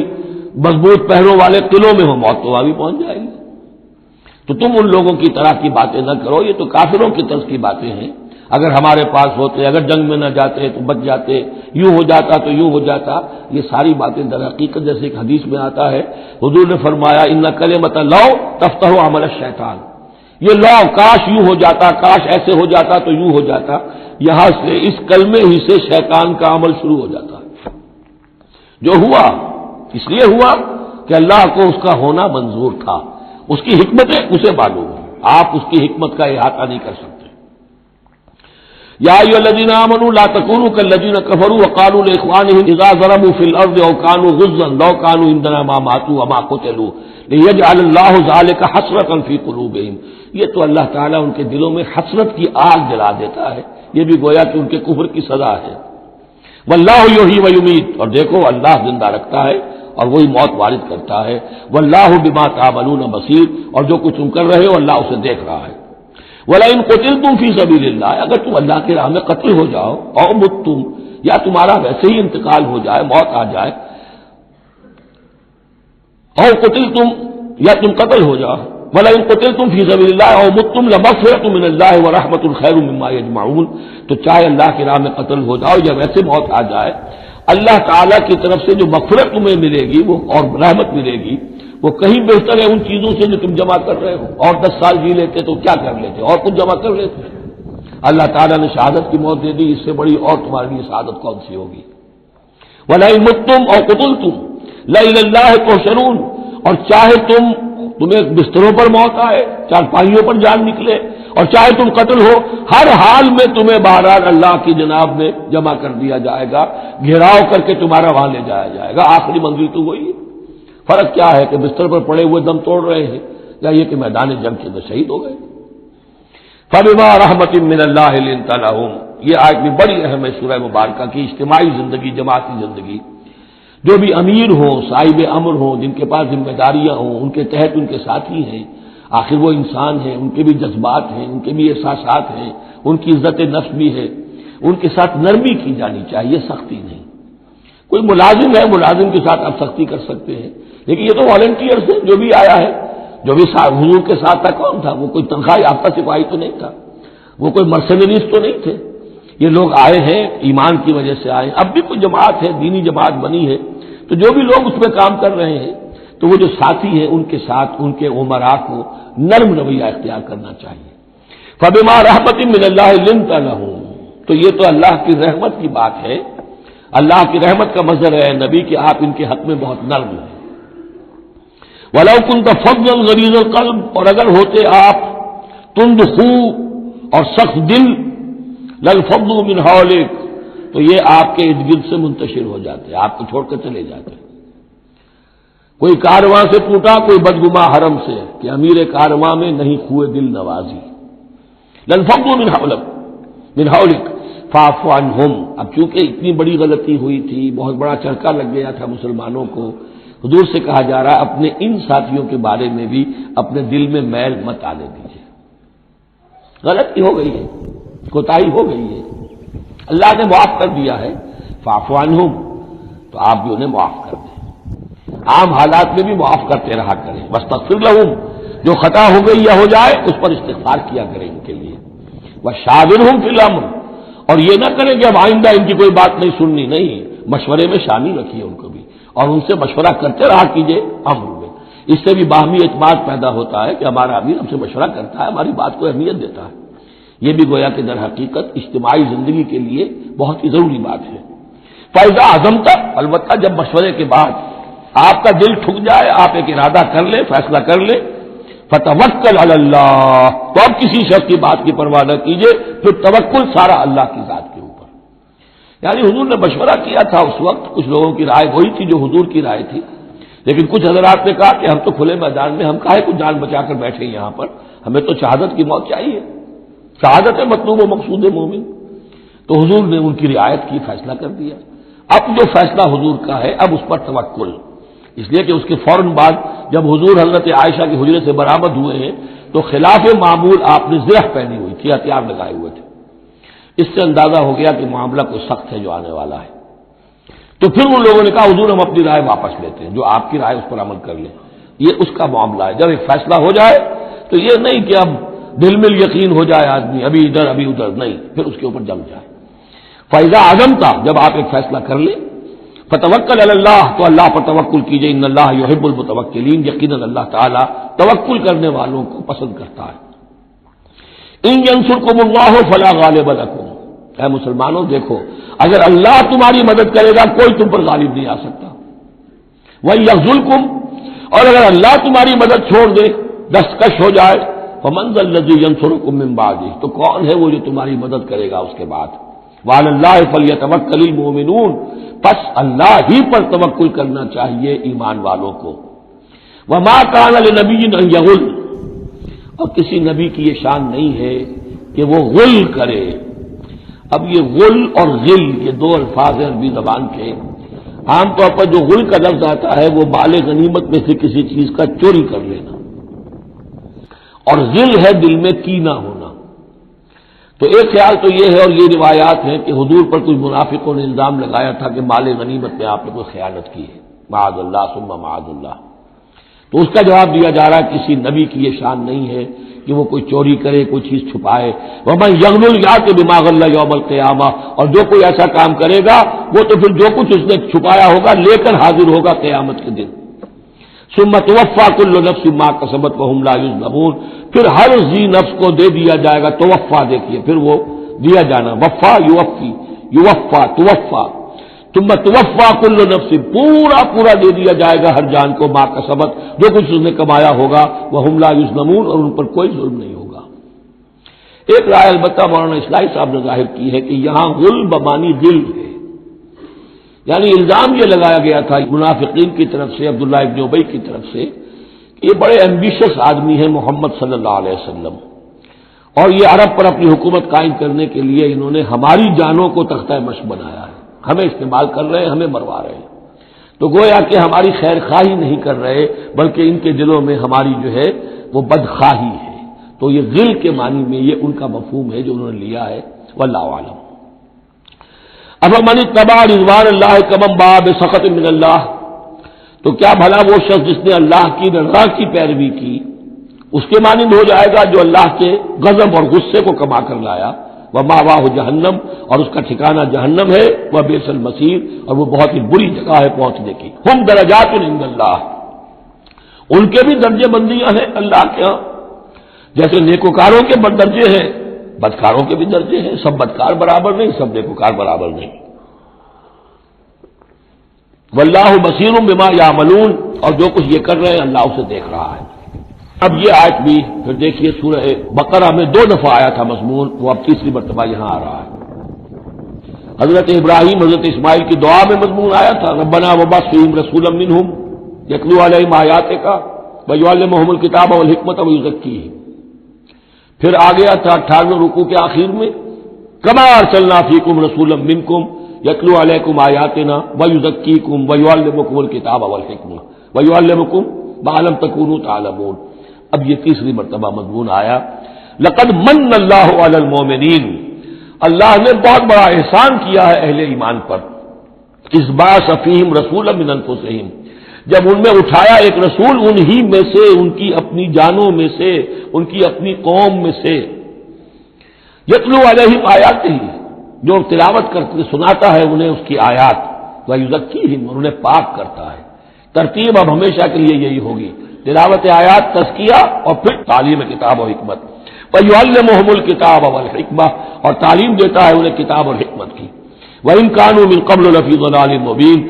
مضبوط پہروں والے قلعوں میں ہو، موت تو وہاں بھی پہنچ جائے گی۔ تو تم ان لوگوں کی طرح کی باتیں نہ کرو، یہ تو کافروں کی طرز کی باتیں ہیں، اگر ہمارے پاس ہوتے، اگر جنگ میں نہ جاتے تو بچ جاتے، یوں ہو جاتا تو یوں ہو جاتا، یہ ساری باتیں در حقیقت جیسے ایک حدیث میں آتا ہے، حضور نے فرمایا ان کلمۃ لو تفتح عمل الشیطان، یہ لو کاش یوں ہو جاتا، کاش ایسے ہو جاتا تو یوں ہو جاتا، یہاں سے اس کلمے ہی سے شیطان کا عمل شروع ہو جاتا ہے۔ جو ہوا اس لیے ہوا کہ اللہ کو اس کا ہونا منظور تھا، اس کی حکمتیں اسے معلوم ہیں، آپ اس کی حکمت کا احاطہ نہیں کر سکتے۔ یا ایھا الذین آمنوا لا تکونوا کالذین کفروا وقالوا لاخوانہم اذا ضربوا فی الارض او کانوا غزا لو کانوا عندنا ما ماتوا وما قتلوا لیجعل اللہ ذلک حسرۃ فی قلوبہم، یہ تو اللہ تعالیٰ ان کے دلوں میں حسرت کی آگ جلا دیتا ہے، یہ بھی گویا کہ ان کے کفر کی سزا ہے۔ واللہ یحیی و یمیت، اور دیکھو اللہ زندہ رکھتا ہے اور وہی موت وارد کرتا ہے۔ واللہ بما تعملون بصیر، اور جو کچھ تم کر رہے ہو اللہ اسے دیکھ رہا ہے۔ وَلَئِن قُتِلْتُمْ فِي سَبِيلِ اللَّهِ، اگر تم اللہ کی راہ میں قتل ہو جاؤ، او متم، یا تمہارا ویسے ہی انتقال ہو جائے، موت آ جائے، او قتلتم، یا تم قتل ہو جاؤ، وَلَئِن قُتِلْتُمْ فِي سَبِيلِ اللَّهِ او متم لَمَغْفِرَةٌ مِّنَ اللَّهِ وَرَحْمَةٌ خَيْرٌ مِّمَّا يَجْمَعُونَ، تو چاہے اللہ کی راہ میں قتل ہو جاؤ یا ویسے موت آ جائے، اللہ تعالیٰ کی طرف سے جو مغفرت تمہیں ملے گی وہ اور رحمت ملے گی، وہ کہیں بہتر ہے ان چیزوں سے جو تم جمع کر رہے ہو۔ اور 10 سال جی لیتے تو کیا کر لیتے، اور کچھ جمع کر لیتے۔ اللہ تعالیٰ نے شہادت کی موت دے دی، اس سے بڑی اور تمہارے لیے شہادت کون سی ہوگی۔ وَلَئِن مُتُّمْ أَوْ قُتِلْتُمْ لَإِلَى اللَّهِ تُحْشَرُونَ، اور چاہے تمہیں بستروں پر موت آئے، چارپائیوں پر جان نکلے، اور چاہے تم قتل ہو، ہر حال میں تمہیں بہرحال اللہ کی جناب میں جمع کر دیا جائے گا، گھیراؤ کر کے تمہارا وہاں لے جایا جائے گا، آخری منزل تو وہی ہے۔ فرق کیا ہے کہ بستر پر پڑے ہوئے دم توڑ رہے ہیں یا یہ کہ میدان جنگ کے اندر شہید ہو گئے۔ فَبِمَا رَحْمَةٍ مِّنَ اللَّهِ لِنتَ لَهُمْ، یہ آیت میں بڑی اہم ہے سورہ مبارکہ کی، اجتماعی زندگی، جماعتی زندگی، جو بھی امیر ہوں، صاحب امر ہوں، جن کے پاس ذمہ داریاں ہوں، ان کے تحت ان کے ساتھی ہیں، آخر وہ انسان ہیں، ان کے بھی جذبات ہیں، ان کے بھی احساسات ہیں، ان کی عزت نفس بھی ہے، ان کے ساتھ نرمی کی جانی چاہیے، سختی نہیں۔ کوئی ملازم ہے، ملازم کے ساتھ آپ سختی کر سکتے ہیں، لیکن یہ تو والنٹیئرز ہیں، جو بھی آیا ہے، جو بھی حضور کے ساتھ تھا، کون تھا وہ؟ کوئی تنخواہ یافتہ سپاہی تو نہیں تھا، وہ کوئی مرسنریز تو نہیں تھے، یہ لوگ آئے ہیں ایمان کی وجہ سے آئے۔ اب بھی کوئی جماعت ہے، دینی جماعت بنی ہے، تو جو بھی لوگ اس میں کام کر رہے ہیں، تو وہ جو ساتھی ہیں ان کے ساتھ ان کے امراء کو نرم رویہ اختیار کرنا چاہیے۔ فَبِمَا رَحْمَةٍ مِّنَ اللَّهِ لِنتَ لَهُمْ، تو یہ تو اللہ کی رحمت کی بات ہے، اللہ کی رحمت کا مظہر ہے نبی کہ آپ ان کے حق میں بہت نرم ہیں۔ وَلَوْ كُنْتَ فَظًّا غَلِيظَ الْقَلْبِ، اور اگر ہوتے آپ تند خو اور سخت دل، لَانفَضُّوا مِنْ حَوْلِكَ، تو یہ آپ کے ارد گرد سے منتشر ہو جاتے، آپ کو چھوڑ کر چلے جاتے۔ کوئی کارواں سے ٹوٹا، کوئی بدگماں حرم سے، کہ امیر کارواں میں نہیں خوئے دل نوازی۔ لَانفَضُّوا مِنْ حَوْلِكَ فَاعْفُ عَنْهُمْ، اب چونکہ اتنی بڑی غلطی ہوئی تھی، بہت بڑا چرکا لگ گیا تھا مسلمانوں کو، حضور سے کہا جا رہا ہے اپنے ان ساتھیوں کے بارے میں بھی اپنے دل میں میل مت آنے دیجیے، غلطی ہو گئی ہے، کوتاہی ہو گئی ہے، اللہ نے معاف کر دیا ہے، فاعف عنہم، تو آپ بھی انہیں معاف کر دیں، عام حالات میں بھی معاف کرتے رہا کریں، واستغفر لہم، جو خطا ہو گئی یا ہو جائے اس پر استغفار کیا کریں ان کے لیے، وشاورہم فی الامر، اور یہ نہ کریں کہ اب آئندہ ان کی کوئی بات نہیں سننی، نہیں، مشورے میں شامل رکھیے ان کو بھی، اور ان سے مشورہ کرتے رہا کیجیے امر میں، اس سے بھی باہمی اعتماد پیدا ہوتا ہے کہ ہمارا امیر ہم سے مشورہ کرتا ہے، ہماری بات کو اہمیت دیتا ہے، یہ بھی گویا کہ در حقیقت اجتماعی زندگی کے لیے بہت ہی ضروری بات ہے۔ فَإِذَا عَزَمْتَ، البتہ جب مشورے کے بعد آپ کا دل ٹھک جائے، آپ ایک ارادہ کر لیں، فیصلہ کر لیں، فتوکل علی اللہ، تو اب کسی شخص کی بات کی پرواہ نہ کیجیے، پھر توکل سارا اللہ کی ذات کے اوپر۔ یعنی حضور نے مشورہ کیا تھا اس وقت، کچھ لوگوں کی رائے وہی تھی جو حضور کی رائے تھی، لیکن کچھ حضرات نے کہا کہ ہم تو کھلے میدان میں، ہم کاہے کو جان بچا کر بیٹھے یہاں پر، ہمیں تو شہادت کی موت چاہیے، شہادت ہے مطلوب و مقصود مومن۔ تو حضور نے ان کی رعایت کی، فیصلہ کر دیا۔ اب جو فیصلہ حضور کا ہے اب اس پر توکل، اس لیے کہ اس کے فوراً بعد جب حضور حضرت عائشہ کے حجرے سے برآمد ہوئے ہیں تو خلاف معمول آپ نے زرہ پہنی ہوئی تھی، ہتھیار لگائے ہوئے تھے، اس سے اندازہ ہو گیا کہ معاملہ کوئی سخت ہے جو آنے والا ہے۔ تو پھر ان لوگوں نے کہا حضور ہم اپنی رائے واپس لیتے ہیں، جو آپ کی رائے اس پر عمل کر لیں، یہ اس کا معاملہ ہے۔ جب ایک فیصلہ ہو جائے تو یہ نہیں کہ اب دل میں یقین ہو جائے آدمی ابھی ادھر ابھی ادھر، نہیں، پھر اس کے اوپر جم جائے۔ فَإِذَا عَزَمْتَ، جب آپ ایک فیصلہ کر لیں، فَتَوَكَّلْ عَلَى اللَّهِ، تو اللہ پر توکل کیجئے، ان اللہ یحب المتوکلین، یقیناً اللہ تعالیٰ توکل کرنے والوں کو پسند کرتا ہے۔ ان ینصرکم اللہ فلا غالب لکم، اے مسلمانوں دیکھو، اگر اللہ تمہاری مدد کرے گا کوئی تم پر غالب نہیں آ سکتا، وَإِن یخذلکم، اور اگر اللہ تمہاری مدد چھوڑ دے، دستکش ہو جائے، فَمَن ذَا الَّذِي يَنصُرُكُم مِّن بَعْدِهِ، تو کون ہے وہ جو تمہاری مدد کرے گا اس کے بعد۔ وَعَلَى اللَّهِ فَلْيَتَوَكَّلِ الْمُؤْمِنُونَ، پس اللہ ہی پر توکل کرنا چاہیے ایمان والوں کو۔ وَمَا كَانَ لِنَبِيٍّ أَن يَغُلَّ، اور کسی نبی کی یہ شان نہیں ہے کہ وہ غل کرے۔ اب یہ غل اور غل یہ دو الفاظ ہیں عربی زبان کے، عام طور پر جو غل کا لفظ آتا ہے وہ مال غنیمت میں سے کسی چیز کا چوری کر لینا، اور غل ہے دل میں کینہ ہونا۔ تو ایک خیال تو یہ ہے، اور یہ روایات ہیں کہ حضور پر کچھ منافقوں نے الزام لگایا تھا کہ مال غنیمت میں آپ نے کوئی خیانت کی ہے، معاذ اللہ ثم معاذ اللہ۔ تو اس کا جواب دیا جا رہا ہے کسی نبی کی یہ شان نہیں ہے کہ وہ کوئی چوری کرے، کوئی چیز چھپائے۔ وَمَن يَغْلُلْ يَأْتِ بِمَا غَلَّ يَوْمَ الْقِيَامَةِ، اور جو کوئی ایسا کام کرے گا وہ تو پھر جو کچھ اس نے چھپایا ہوگا لے کر حاضر ہوگا قیامت کے دن۔ ثُمَّ تُوَفَّىٰ كُلُّ نَفْسٍ مَّا كَسَبَتْ وَهُمْ لَا يُظْلَمُونَ، پھر ہر ذی نفس کو دے دیا جائے گا، توفا دیکھیے پھر وہ دیا جانا، وفا یوفی، یوفا توفا، ثم توفا كُلُّ نَفْسٍ، پورا دے دیا جائے گا ہر جان کو، ما کسبت، جو کچھ اس نے کمایا ہوگا، وَهُمْ لَا يُظْلَمُونَ، اور ان پر کوئی ظلم نہیں ہوگا۔ ایک رائے البتہ مولانا اصلاحی صاحب نے ظاہر کی ہے کہ یہاں غل بمانی دل ہے، یعنی الزام یہ لگایا گیا تھا منافقین کی طرف سے، عبداللہ ابن ابی کی طرف سے، کہ یہ بڑے ایمبیشس آدمی ہیں محمد صلی اللہ علیہ وسلم، اور یہ عرب پر اپنی حکومت قائم کرنے کے لیے انہوں نے ہماری جانوں کو تختہ مشق بنایا ہے، ہمیں استعمال کر رہے ہیں، ہمیں مروا رہے ہیں، تو گویا کہ ہماری خیر خواہی نہیں کر رہے بلکہ ان کے دلوں میں ہماری جو ہے وہ بدخواہی ہے۔ تو یہ غل کے معنی میں یہ ان کا مفہوم ہے جو انہوں نے لیا ہے، واللہ اعلم۔ افمن اتبع رضوان اللہ کمن باء بسخط من اللہ، تو کیا بھلا وہ شخص جس نے اللہ کی رضا کی پیروی کی اس کے مانند ہو جائے گا جو اللہ کے غضب اور غصے کو کما کر لایا، ومأواہ جہنم، اور اس کا ٹھکانہ جہنم ہے، وبئس المصیر، اور وہ بہت ہی بری جگہ ہے پہنچنے کی۔ ہم درجات عند اللہ، ان کے بھی درجے بندیاں ہیں اللہ کے ہاں، جیسے نیکوکاروں کے درجے ہیں بدکاروں کے بھی درجے ہیں، سب بدکار برابر نہیں، سب نیکوکار برابر نہیں۔ واللہ بصیر بما یعملون، اور جو کچھ یہ کر رہے ہیں اللہ اسے دیکھ رہا ہے۔ اب یہ آیت بھی پھر دیکھیے سورہ بقرہ میں 2 دفعہ آیا تھا مضمون، وہ اب تیسری مرتبہ یہاں آ رہا ہے۔ حضرت ابراہیم حضرت اسماعیل کی دعا میں مضمون آیا تھا، ربنا وبعث فیہم رسولا منہم یتلو علیہم آیاتک ویعلمہم الکتاب والحکمۃ ویزکیہم۔ پھر آ گیا تھا 18ویں رکوع کے آخر میں، کما ارسلنا فیکم رسولا منکم یتلو علیکم آیاتنا ویزکیکم ویعلمکم الکتاب والحکمہ ویعلمکم ما لم تکونوا تعلمون۔ اب یہ تیسری مرتبہ مضمون آیا، لقد من اللہ علی المؤمنین، اللہ نے بہت بڑا احسان کیا ہے اہل ایمان پر، اذ بعث فیہم رسولا من انفسہم، جب ان میں اٹھایا ایک رسول انہی میں سے، ان کی اپنی جانوں میں سے، ان کی اپنی قوم میں سے، یتلو علیہم آیاتہ، جو تلاوت کرتے سناتا ہے انہیں اس کی آیات، ویزکیہم، اور انہیں پاک کرتا ہے۔ ترتیب اب ہمیشہ کے لیے یہی ہوگی، تلاوت آیات، تزکیہ، اور پھر تعلیم کتاب و حکمت۔ وَيُعَلِّمُهُمُ الْكِتَابَ وَالْحِكْمَةَ، اور تعلیم دیتا ہے انہیں کتاب اور حکمت کی۔ وَإِن كَانُوا مِن قَبْلُ لَفِي ضَلَالٍ مُبِينٍ،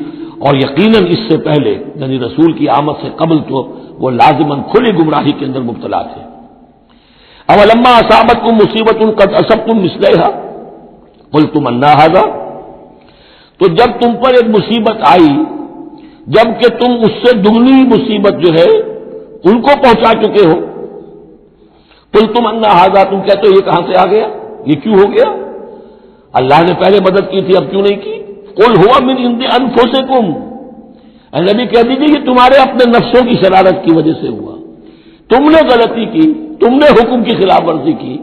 اور یقیناً اس سے پہلے یعنی رسول کی آمد سے قبل تو وہ لازماً کھلی گمراہی کے اندر مبتلا تھے۔ اولما اصابتکم مصیبۃ قد اصبتم مثلھا قلتم انا ھذا، تو جب تم پر ایک مصیبت آئی جب کہ تم اس سے دگنی مصیبت جو ہے ان کو پہنچا چکے ہو، قلتم انا ھذا، تم کہتے ہو یہ کہاں سے آ گیا، یہ کیوں ہو گیا، اللہ نے پہلے مدد کی تھی اب کیوں نہیں کی؟ قل ھو من عند انفسکم، اے نبی کہہ دیجیے یہ تمہارے اپنے نفسوں کی شرارت کی وجہ سے ہوا، تم نے غلطی کی، تم نے حکم کی خلاف ورزی کی،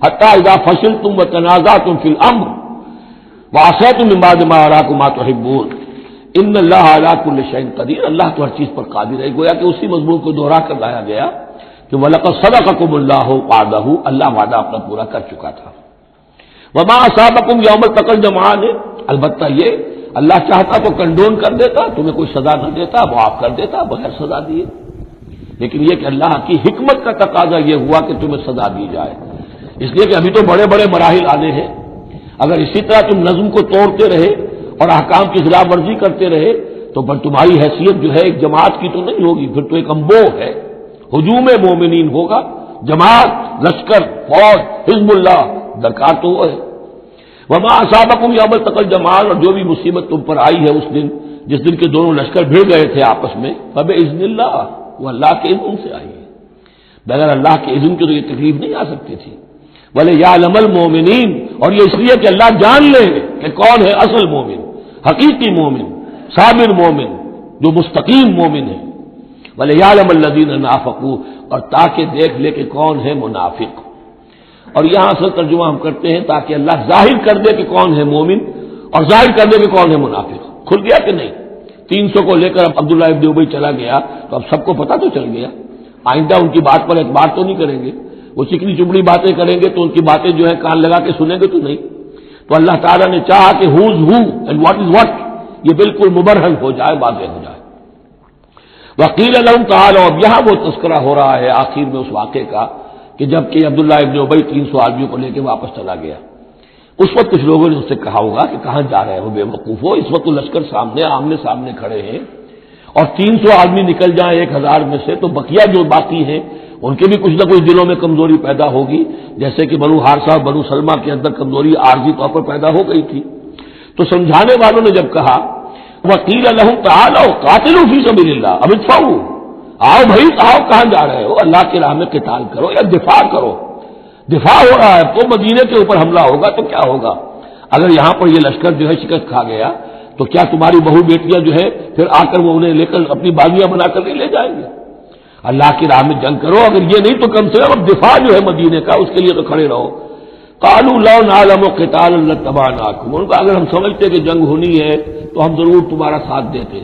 حتی اذا فشلتم وتنازعتم فی الامر وعصیتم من بعد ما اراکم ما تحبون ان اللہ علی کل شیء قدیر، اللہ تو ہر چیز پر قادر ہے۔ گویا کہ اسی مضمون کو دوہرا کر لایا گیا کہ وَلَقَدْ صَدَقَكُمُ اللَّهُ وَعْدَهُ، اللہ وعدہ اپنا پورا کر چکا تھا۔ وَمَا أَصَابَكُمْ يَوْمَ الْتَقَى الْجَمْعَانِ، البتہ یہ اللہ چاہتا تو کنڈون کر دیتا، تمہیں کوئی سزا نہ دیتا، معاف کر دیتا بغیر سزا دیے، لیکن یہ کہ اللہ کی حکمت کا تقاضا یہ ہوا کہ تمہیں سزا دی جائے، اس لیے کہ ابھی تو بڑے بڑے مراحل آنے ہیں۔ اگر اسی طرح تم نظم کو توڑتے رہے اور احکام کی خلاف ورزی کرتے رہے تو پر تمہاری حیثیت جو ہے ایک جماعت کی تو نہیں ہوگی، پھر تو ایک امبو ہے، ہجوم مومنین ہوگا، جماعت، لشکر، فوج، حزب اللہ درکار تو وہ ہے۔ وما اصابکم یوم التقى الجمعان، اور جو بھی مصیبت تم پر آئی ہے اس دن جس دن کے دونوں لشکر بھیڑ گئے تھے آپس میں، فباذن اللہ، وہ اللہ کے اذن سے آئی ہے، بغیر اللہ کے اذن کے تو یہ تکلیف نہیں آ سکتی تھی۔ وَلِيَعْلَمَ الْمُؤْمِنِينَ، اور یہ اس لیے کہ اللہ جان لے کہ کون ہے اصل مومن، حقیقی مومن، صابر مومن، جو مستقیم مومن ہے۔ وَلِيَعْلَمَ الَّذِينَ نَافَقُوا، اور تاکہ دیکھ لے کہ کون ہے منافق، اور یہاں اصل ترجمہ ہم کرتے ہیں تاکہ اللہ ظاہر کر دے کہ کون ہے مومن اور ظاہر کر دے کہ کون ہے منافق۔ کھل گیا کہ نہیں؟ 300 کو لے کر اب عبداللہ ابن ابی چلا گیا تو اب سب کو پتہ تو چل گیا، آئندہ ان کی بات پر اعتبار تو نہیں کریں گے، وہ چکنی چپڑی باتیں کریں گے تو ان کی باتیں جو ہے کان لگا کے سنیں گے تو نہیں۔ تو اللہ تعالیٰ نے چاہا کہ who's who and what is what یہ بالکل مبرہن ہو جائے، واضح ہو جائے۔ وقیل لہم تعالوا، اب یہاں وہ تذکرہ ہو رہا ہے آخر میں اس واقعے کا کہ جب کہ عبداللہ ابن ابی 300 آدمیوں کو لے کے واپس چلا گیا، اس وقت کچھ لوگوں نے اس سے کہا ہوگا کہ کہاں جا رہے ہو بے وقوف ہو، اس وقت تو لشکر سامنے آمنے سامنے کھڑے ہیں اور 300 آدمی نکل جائیں 1000 میں سے تو بقیہ جو باقی ہیں ان کے بھی کچھ نہ کچھ دلوں میں کمزوری پیدا ہوگی، جیسے کہ بنو حارثہ اور بنو سلمہ کے اندر کمزوری عارضی طور پر پیدا ہو گئی تھی۔ تو سمجھانے والوں نے جب کہا وقیل لہم تعالوا قاتلوا فی سبیل اللہ اب ادفعوا، آؤ بھائی آؤ، کہاں جا رہے ہو، اللہ کی راہ میں قتال کرو یا دفاع کرو، دفاع ہو رہا ہے تو مدینے کے اوپر حملہ ہوگا تو کیا ہوگا، اگر یہاں پر یہ لشکر جو ہے شکست کھا گیا تو کیا تمہاری بہو بیٹیاں جو ہے پھر آ کر وہ انہیں لے کر اپنی باغیاں بنا کر لے جائیں گے؟ اللہ کی راہ میں جنگ کرو، اگر یہ نہیں تو کم سے کم اب دفاع جو ہے مدینے کا اس کے لیے تو کھڑے رہو۔ قالوا لو نعلم قتالا لاتبعناکم، ان کا اگر ہم سمجھتے کہ جنگ ہونی ہے تو ہم ضرور تمہارا ساتھ دیتے،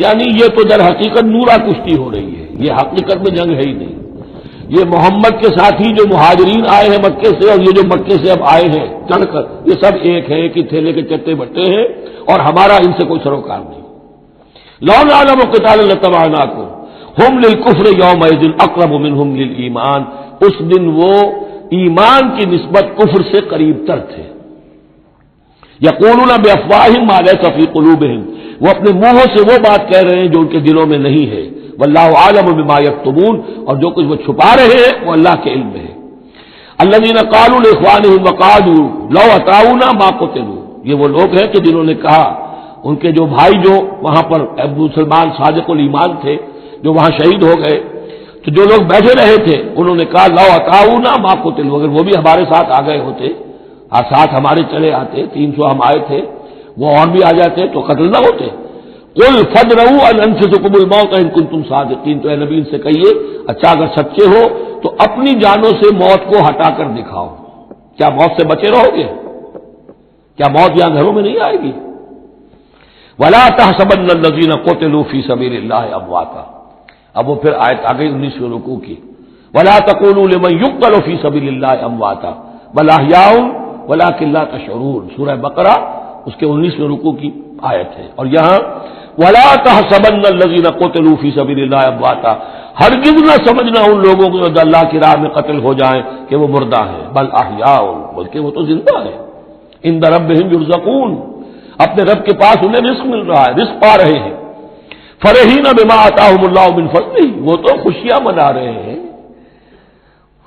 یعنی یہ تو در حقیقت نورا کشتی ہو رہی ہے، یہ حقیقت میں جنگ ہے ہی نہیں، یہ محمد کے ساتھ ہی جو مہاجرین آئے ہیں مکے سے اور یہ جو مکے سے اب آئے ہیں چڑھ کر، یہ سب ایک ہے، ایک ہی تھیلے کے چٹے بٹے ہیں اور ہمارا ان سے کوئی سروکار نہیں۔ لو نعلم قتالا لاتبعناکم ہم للکفر یومئذ اقرب منہم للایمان، اس دن وہ ایمان کی نسبت کفر سے قریب تر تھے۔ یقولون بافواہہم ما لیس فی قلوبہم، وہ اپنے منہوں سے وہ بات کہہ رہے ہیں جو ان کے دلوں میں نہیں ہے، واللہ عالم بما یکتمون، اور جو کچھ وہ چھپا رہے ہیں وہ اللہ کے علم میں ہے۔ الذین قالوا لاخوانہم وقعدوا لو اطاعونا ما قتلوا، یہ وہ لوگ ہیں کہ جنہوں نے کہا، ان کے جو بھائی جو وہاں پر ابو سلمان صادق الایمان تھے جو وہاں شہید ہو گئے، تو جو لوگ بیٹھے رہے تھے انہوں نے کہا لو اطاعونا ما قتلوا، اگر وہ بھی ہمارے ساتھ آ گئے ہوتے، ساتھ ہمارے چلے آتے، 300 ہم آئے تھے، وہ اور بھی آ جاتے تو قتل نہ ہوتے۔ قل فادرؤوا عن انفسکم الموت ان کنتم صادقین، تو اے نبی ان سے کہیے اچھا اگر سچے ہو تو اپنی جانوں سے موت کو ہٹا کر دکھاؤ، کیا موت سے بچے رہو گے؟ کیا موت یہاں گھروں میں نہیں آئے گی؟ ولا تحسبن الذین قتلوا فی سبیل اللہ امواتا، اب وہ پھر آیت آ گئی 19ویں رکوع کی، ولا تقولوا لمن يقتل فی سبیل اللہ امواتا بل احیاء ولکن لا تشعرون، سورہ بقرہ اس کے 19ویں رکوع کی آیت ہے۔ اور یہاں ولا تحسبن الذین قتلوا فی سبیل اللہ امواتا، ہرگز نہ سمجھنا ان لوگوں کو جو اللہ کی راہ میں قتل ہو جائیں کہ وہ مردہ ہیں، بل احیاء، بلکہ وہ تو زندہ ہیں، عند ربہم یرزقون، اپنے رب کے پاس انہیں رزق مل رہا ہے، رزق پا رہے ہیں۔ فرحین بما آتاہم اللہ من فضلہ، وہ تو خوشیاں منا رہے ہیں،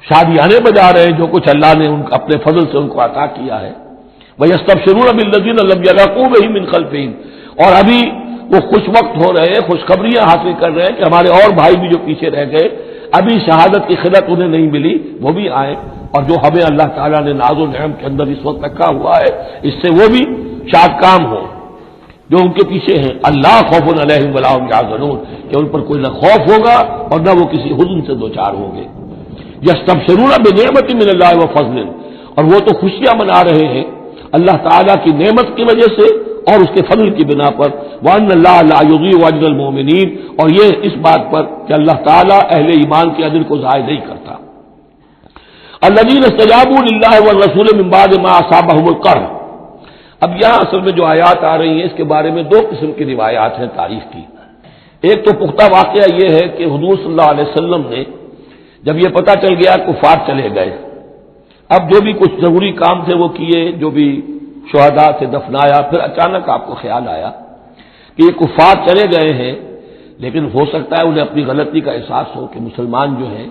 شادیانے بجا رہے ہیں جو کچھ اللہ نے اپنے فضل سے ان کو عطا کیا ہے۔ وَيَسْتَبْشِرُونَ بِالَّذِينَ لَمْ يَلْحَقُوا بِهِم مِّن خَلْفِهِمْ، اور ابھی وہ خوش وقت ہو رہے ہیں، خوشخبریاں حاصل کر رہے ہیں کہ ہمارے اور بھائی بھی جو پیچھے رہ گئے، ابھی شہادت کی خلت انہیں نہیں ملی، وہ بھی آئیں، اور جو ہمیں اللہ تعالیٰ نے ناز و نعم کے اندر اس وقت رکھا ہوا ہے اس سے وہ بھی شاد کام ہو جو ان کے پیچھے ہیں۔ اللہ خوف علیہم ولا هم یحزنون، کہ ان پر کوئی نہ خوف ہوگا اور نہ وہ کسی حزن سے دوچار ہوں گے۔ یستبشرون بنعمت من اللہ وفضل، اور وہ تو خوشیاں منا رہے ہیں اللہ تعالیٰ کی نعمت کی وجہ سے اور اس کے فضل کی بنا پر، وَأَنَّ اللَّهَ لَا يُضِيعُ أَجْرَ الْمُؤْمِنِينَ، اور یہ اس بات پر کہ اللہ تعالیٰ اہل ایمان کے اجر کو ضائع نہیں کرتا۔ الَّذِينَ اسْتَجَابُوا لِلَّهِ وَالرَّسُولِ مِن بَعْدِ مَا أَصَابَهُمُ الْقَرْحُ۔ اب یہاں اصل میں جو آیات آ رہی ہیں اس کے بارے میں دو قسم کی روایات ہیں تاریخ کی۔ ایک تو پختہ واقعہ یہ ہے کہ حضور صلی اللہ علیہ وسلم نے جب یہ پتہ چل گیا کفار چلے گئے، اب جو بھی کچھ ضروری کام تھے وہ کیے، جو بھی شہداء سے دفنایا، پھر اچانک آپ کو خیال آیا کہ یہ کفار چلے گئے ہیں، لیکن ہو سکتا ہے انہیں اپنی غلطی کا احساس ہو کہ مسلمان جو ہیں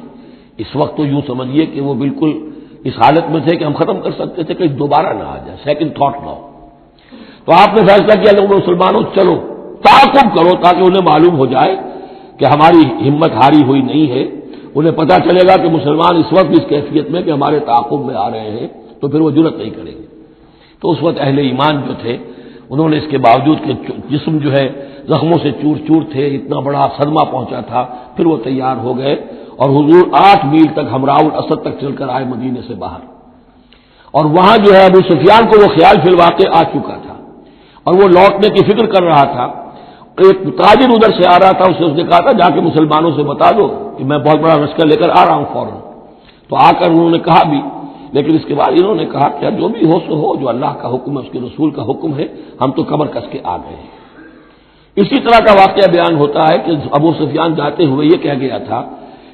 اس وقت تو یوں سمجھیے کہ وہ بالکل اس حالت میں تھے کہ ہم ختم کر سکتے تھے کہ دوبارہ نہ آ جائے، سیکنڈ تھاٹ نہ ہو۔ تو آپ نے فیصلہ کیا لوگوں مسلمانوں چلو تعاقب کرو تاکہ انہیں معلوم ہو جائے کہ ہماری ہمت ہاری ہوئی نہیں ہے، انہیں پتہ چلے گا کہ مسلمان اس وقت اس کیفیت میں کہ ہمارے تعاقب میں آ رہے ہیں تو پھر وہ جرأت نہیں کریں گے۔ تو اس وقت اہل ایمان جو تھے انہوں نے اس کے باوجود کہ جسم جو ہے زخموں سے چور چور تھے، اتنا بڑا صدمہ پہنچا تھا، پھر وہ تیار ہو گئے اور حضور 8 میل تک ہمراہ الاسد تک چل کر آئے مدینے سے باہر، اور وہاں جو ہے ابو سفیان کو وہ خیال فی الواقع آ چکا تھا اور وہ لوٹنے کی فکر کر رہا تھا۔ ایک تاجر ادھر سے آ رہا تھا، اس نے کہا تھا جا کے مسلمانوں سے بتا دو کہ میں بہت بڑا لشکر لے کر آ رہا ہوں فوراً۔ تو آ کر انہوں نے کہا بھی، لیکن اس کے بعد انہوں نے کہا کہ جو بھی ہو سو ہو، جو اللہ کا حکم ہے اس کے رسول کا حکم ہے، ہم تو کمر کس کے آ گئے ہیں۔ اسی طرح کا واقعہ بیان ہوتا ہے کہ ابو سفیان جاتے ہوئے یہ کہہ گیا تھا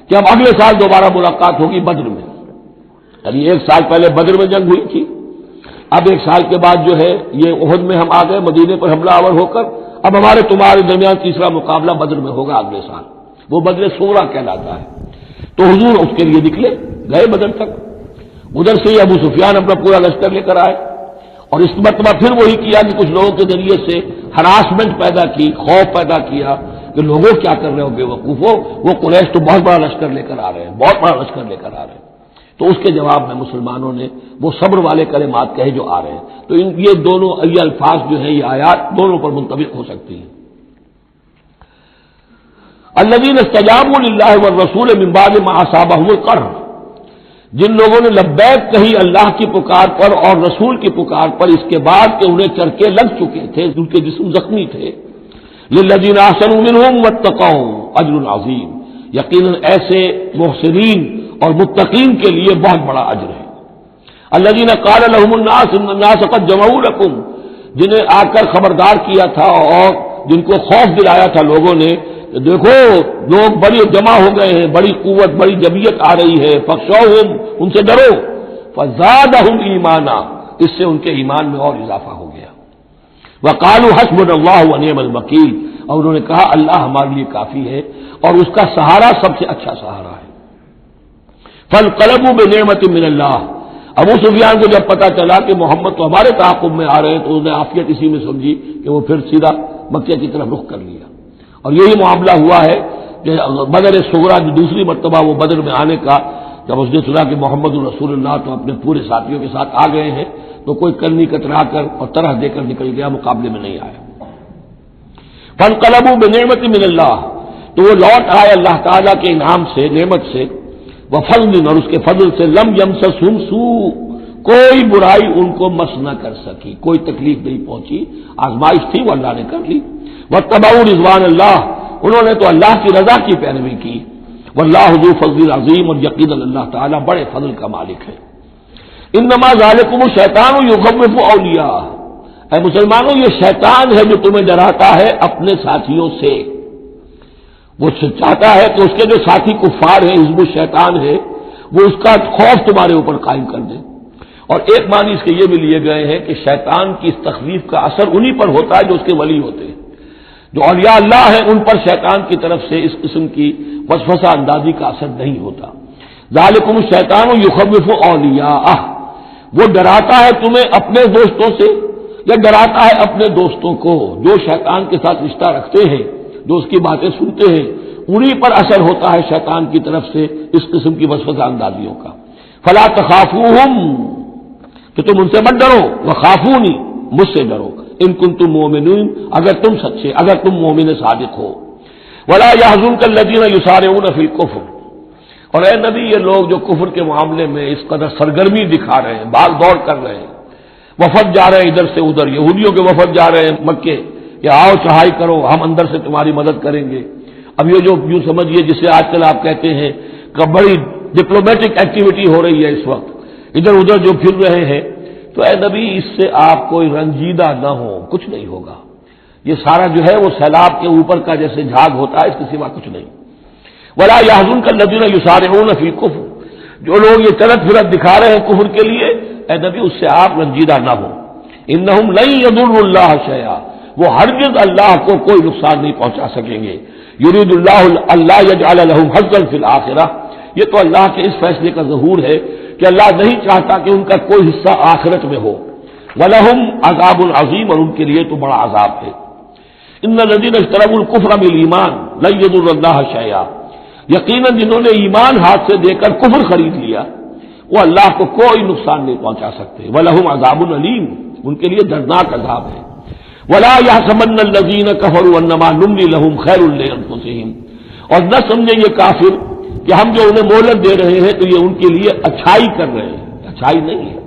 کہ اب اگلے سال دوبارہ ملاقات ہوگی بدر میں، یعنی 1 سال پہلے بدر میں جنگ ہوئی تھی، اب 1 سال کے بعد جو ہے یہ احد میں ہم آ گئے مدینے پر حملہ آور ہو کر، اب ہمارے تمہارے درمیان تیسرا مقابلہ بدر میں ہوگا اگلے سال، وہ بدر صغریٰ کہلاتا ہے۔ تو حضور اس کے لیے نکلے، گئے بدر تک، ادھر سے ہی ابو سفیان اپنا پورا لشکر لے کر آئے، اور اس مرتبہ پھر وہی کیا کہ کچھ لوگوں کے ذریعے سے ہراسمنٹ پیدا کی، خوف پیدا کیا کہ لوگوں کیا کر رہے ہو بے وقوفو، وہ قریش تو بہت بڑا لشکر لے کر آ رہے ہیں، بہت بڑا لشکر لے کر آ رہے ہیں۔ تو اس کے جواب میں مسلمانوں نے وہ صبر والے کلمات کہے جو آ رہے ہیں۔ تو یہ دونوں یہ الفاظ جو ہیں، یہ آیات دونوں پر منطبق ہو سکتی ہیں۔ الذین استجابوا للہ والرسول من بعد ما اصابهم القرح، جن لوگوں نے لبیک کہی اللہ کی پکار پر اور رسول کی پکار پر اس کے بعد کہ انہیں چرکے لگ چکے تھے، ان کے جسم زخمی تھے، للذین احسنوا منہم واتقوا اجر عظیم، یقیناً ایسے محسنین اور متقین کے لیے بہت بڑا اجر ہے۔ الذین قال لهم الناس ان الناس قد جمعوا لكم، جنہیں آ کر خبردار کیا تھا اور جن کو خوف دلایا تھا لوگوں نے، دیکھو لوگ بڑی جمع ہو گئے ہیں، بڑی قوت بڑی جمعیت آ رہی ہے، فخشوہم، ان سے ڈرو، فزادہم ایمانا، اس سے ان کے ایمان میں اور اضافہ ہو گیا۔ وقالوا حسبنا اللہ ونعم الوکیل، اور انہوں نے کہا اللہ ہمارے لیے کافی ہے اور اس کا سہارا سب سے اچھا سہارا ہے۔ فانقلبوا بنعمت من اللہ، ابو سفیان کو جب پتا چلا کہ محمد تو ہمارے تعاقب میں آ رہے ہیں تو انہوں نے عافیت اسی میں سمجھی کہ وہ پھر سیدھا مکہ کی طرف رخ کر لیا، اور یہی معاملہ ہوا ہے کہ بدر صغریٰ جو دوسری مرتبہ وہ بدر میں آنے کا، جب اس نے سنا کہ محمد رسول اللہ تو اپنے پورے ساتھیوں کے ساتھ آ گئے ہیں تو کوئی کرنی کترا کر اور طرح دے کر نکل گیا، مقابلے میں نہیں آیا۔ فانقلبوا بنعمت من اللہ، تو وہ لوٹ آئے اللہ تعالیٰ کے انعام سے، نعمت سے، وفضل، اور اس کے فضل سے، لم یمسسہم سوء، کوئی برائی ان کو مس نہ کر سکی، کوئی تکلیف نہیں پہنچی، آزمائش تھی وہ اللہ نے کر لی۔ واتبعوا رضوان اللہ، انہوں نے تو اللہ کی رضا کی پیروی کی، واللہ ذو فضل عظیم، اور یقینا اللہ تعالیٰ بڑے فضل کا مالک ہے۔ انما ذالکم الشیطان یخوف اولیاء، اے مسلمانوں یہ شیطان ہے جو تمہیں ڈراتا ہے اپنے ساتھیوں سے، وہ چاہتا ہے کہ اس کے جو ساتھی کفار ہیں، حزب الشیطان ہے، وہ اس کا خوف تمہارے اوپر قائم کر دے۔ اور ایک معنی اس کے یہ بھی لیے گئے ہیں کہ شیطان کی اس تخویف کا اثر انہی پر ہوتا ہے جو اس کے ولی ہوتے ہیں۔ جو اولیاء اللہ ہیں ان پر شیطان کی طرف سے اس قسم کی وسوسہ اندازی کا اثر نہیں ہوتا. ذالکم الشیطان یخوف اولیاءہ، وہ ڈراتا ہے تمہیں اپنے دوستوں سے یا ڈراتا ہے اپنے دوستوں کو جو شیطان کے ساتھ رشتہ رکھتے ہیں، جو اس کی باتیں سنتے ہیں، انہی پر اثر ہوتا ہے شیطان کی طرف سے اس قسم کی وسوسہ اندازیوں کا. فلا تخافوہم، کہ تم ان سے مت ڈرو، وخافونی، مجھ سے ڈرو، ان کنتم مؤمنین، اگر تم سچے، اگر تم مومن صادق ہو. ولا يحزنك الذين يسارعون في الكفر، اور اے نبی یہ لوگ جو کفر کے معاملے میں اس قدر سرگرمی دکھا رہے ہیں، بھاگ دوڑ کر رہے ہیں، وفد جا رہے ہیں ادھر سے ادھر، یہودیوں کے وفد جا رہے ہیں مکے کہ آؤ چڑھائی کرو، ہم اندر سے تمہاری مدد کریں گے. اب یہ جو یوں سمجھیے جسے آج کل آپ کہتے ہیں کہ بڑی ڈپلومیٹک ایکٹیویٹی ہو رہی ہے اس وقت، ادھر ادھر جو پھر رہے ہیں، تو اے نبی اس سے آپ کوئی رنجیدہ نہ ہو، کچھ نہیں ہوگا. یہ سارا جو ہے وہ سیلاب کے اوپر کا جیسے جھاگ ہوتا ہے، اس کے سوا کچھ نہیں. ولا يحزنك الذين يسارعون في الكفر، جو لوگ یہ چلت پھرت دکھا رہے ہیں کفر کے لیے، اے نبی اس سے آپ رنجیدہ نہ ہو. انہم لن يضروا الله شيئا، وہ ہرگز اللہ کو کوئی نقصان نہیں پہنچا سکیں گے. یرید اللہ اللہ یجعل لهم حظا فی الآخرہ، یہ تو اللہ کے اس فیصلے کا ظہور ہے کہ اللہ نہیں چاہتا کہ ان کا کوئی حصہ آخرت میں ہو. وَلَهُمْ عَذَابٌ عَظِيمٌ، اور ان کے لیے تو بڑا عذاب ہے. ان الذين اشتروا الكفر بالایمان لن يضروا الله شيئا، یقیناً جنہوں نے ایمان ہاتھ سے دے کر کفر خرید لیا وہ اللہ کو کوئی نقصان نہیں پہنچا سکتے. وَلَهُمْ عَذَابٌ أَلِيمٌ، ان کے لیے دردناک عذاب ہے. وَلَا يَحْسَبَنَّ الَّذِينَ كَفَرُوا أَنَّمَا نُمْلِي لَهُمْ خَيْرٌ لِأَنفُسِهِمْ، اور نہ سمجھے یہ کافر کہ ہم جو انہیں مہلت دے رہے ہیں تو یہ ان کے لیے اچھائی کر رہے ہیں. اچھائی نہیں ہے،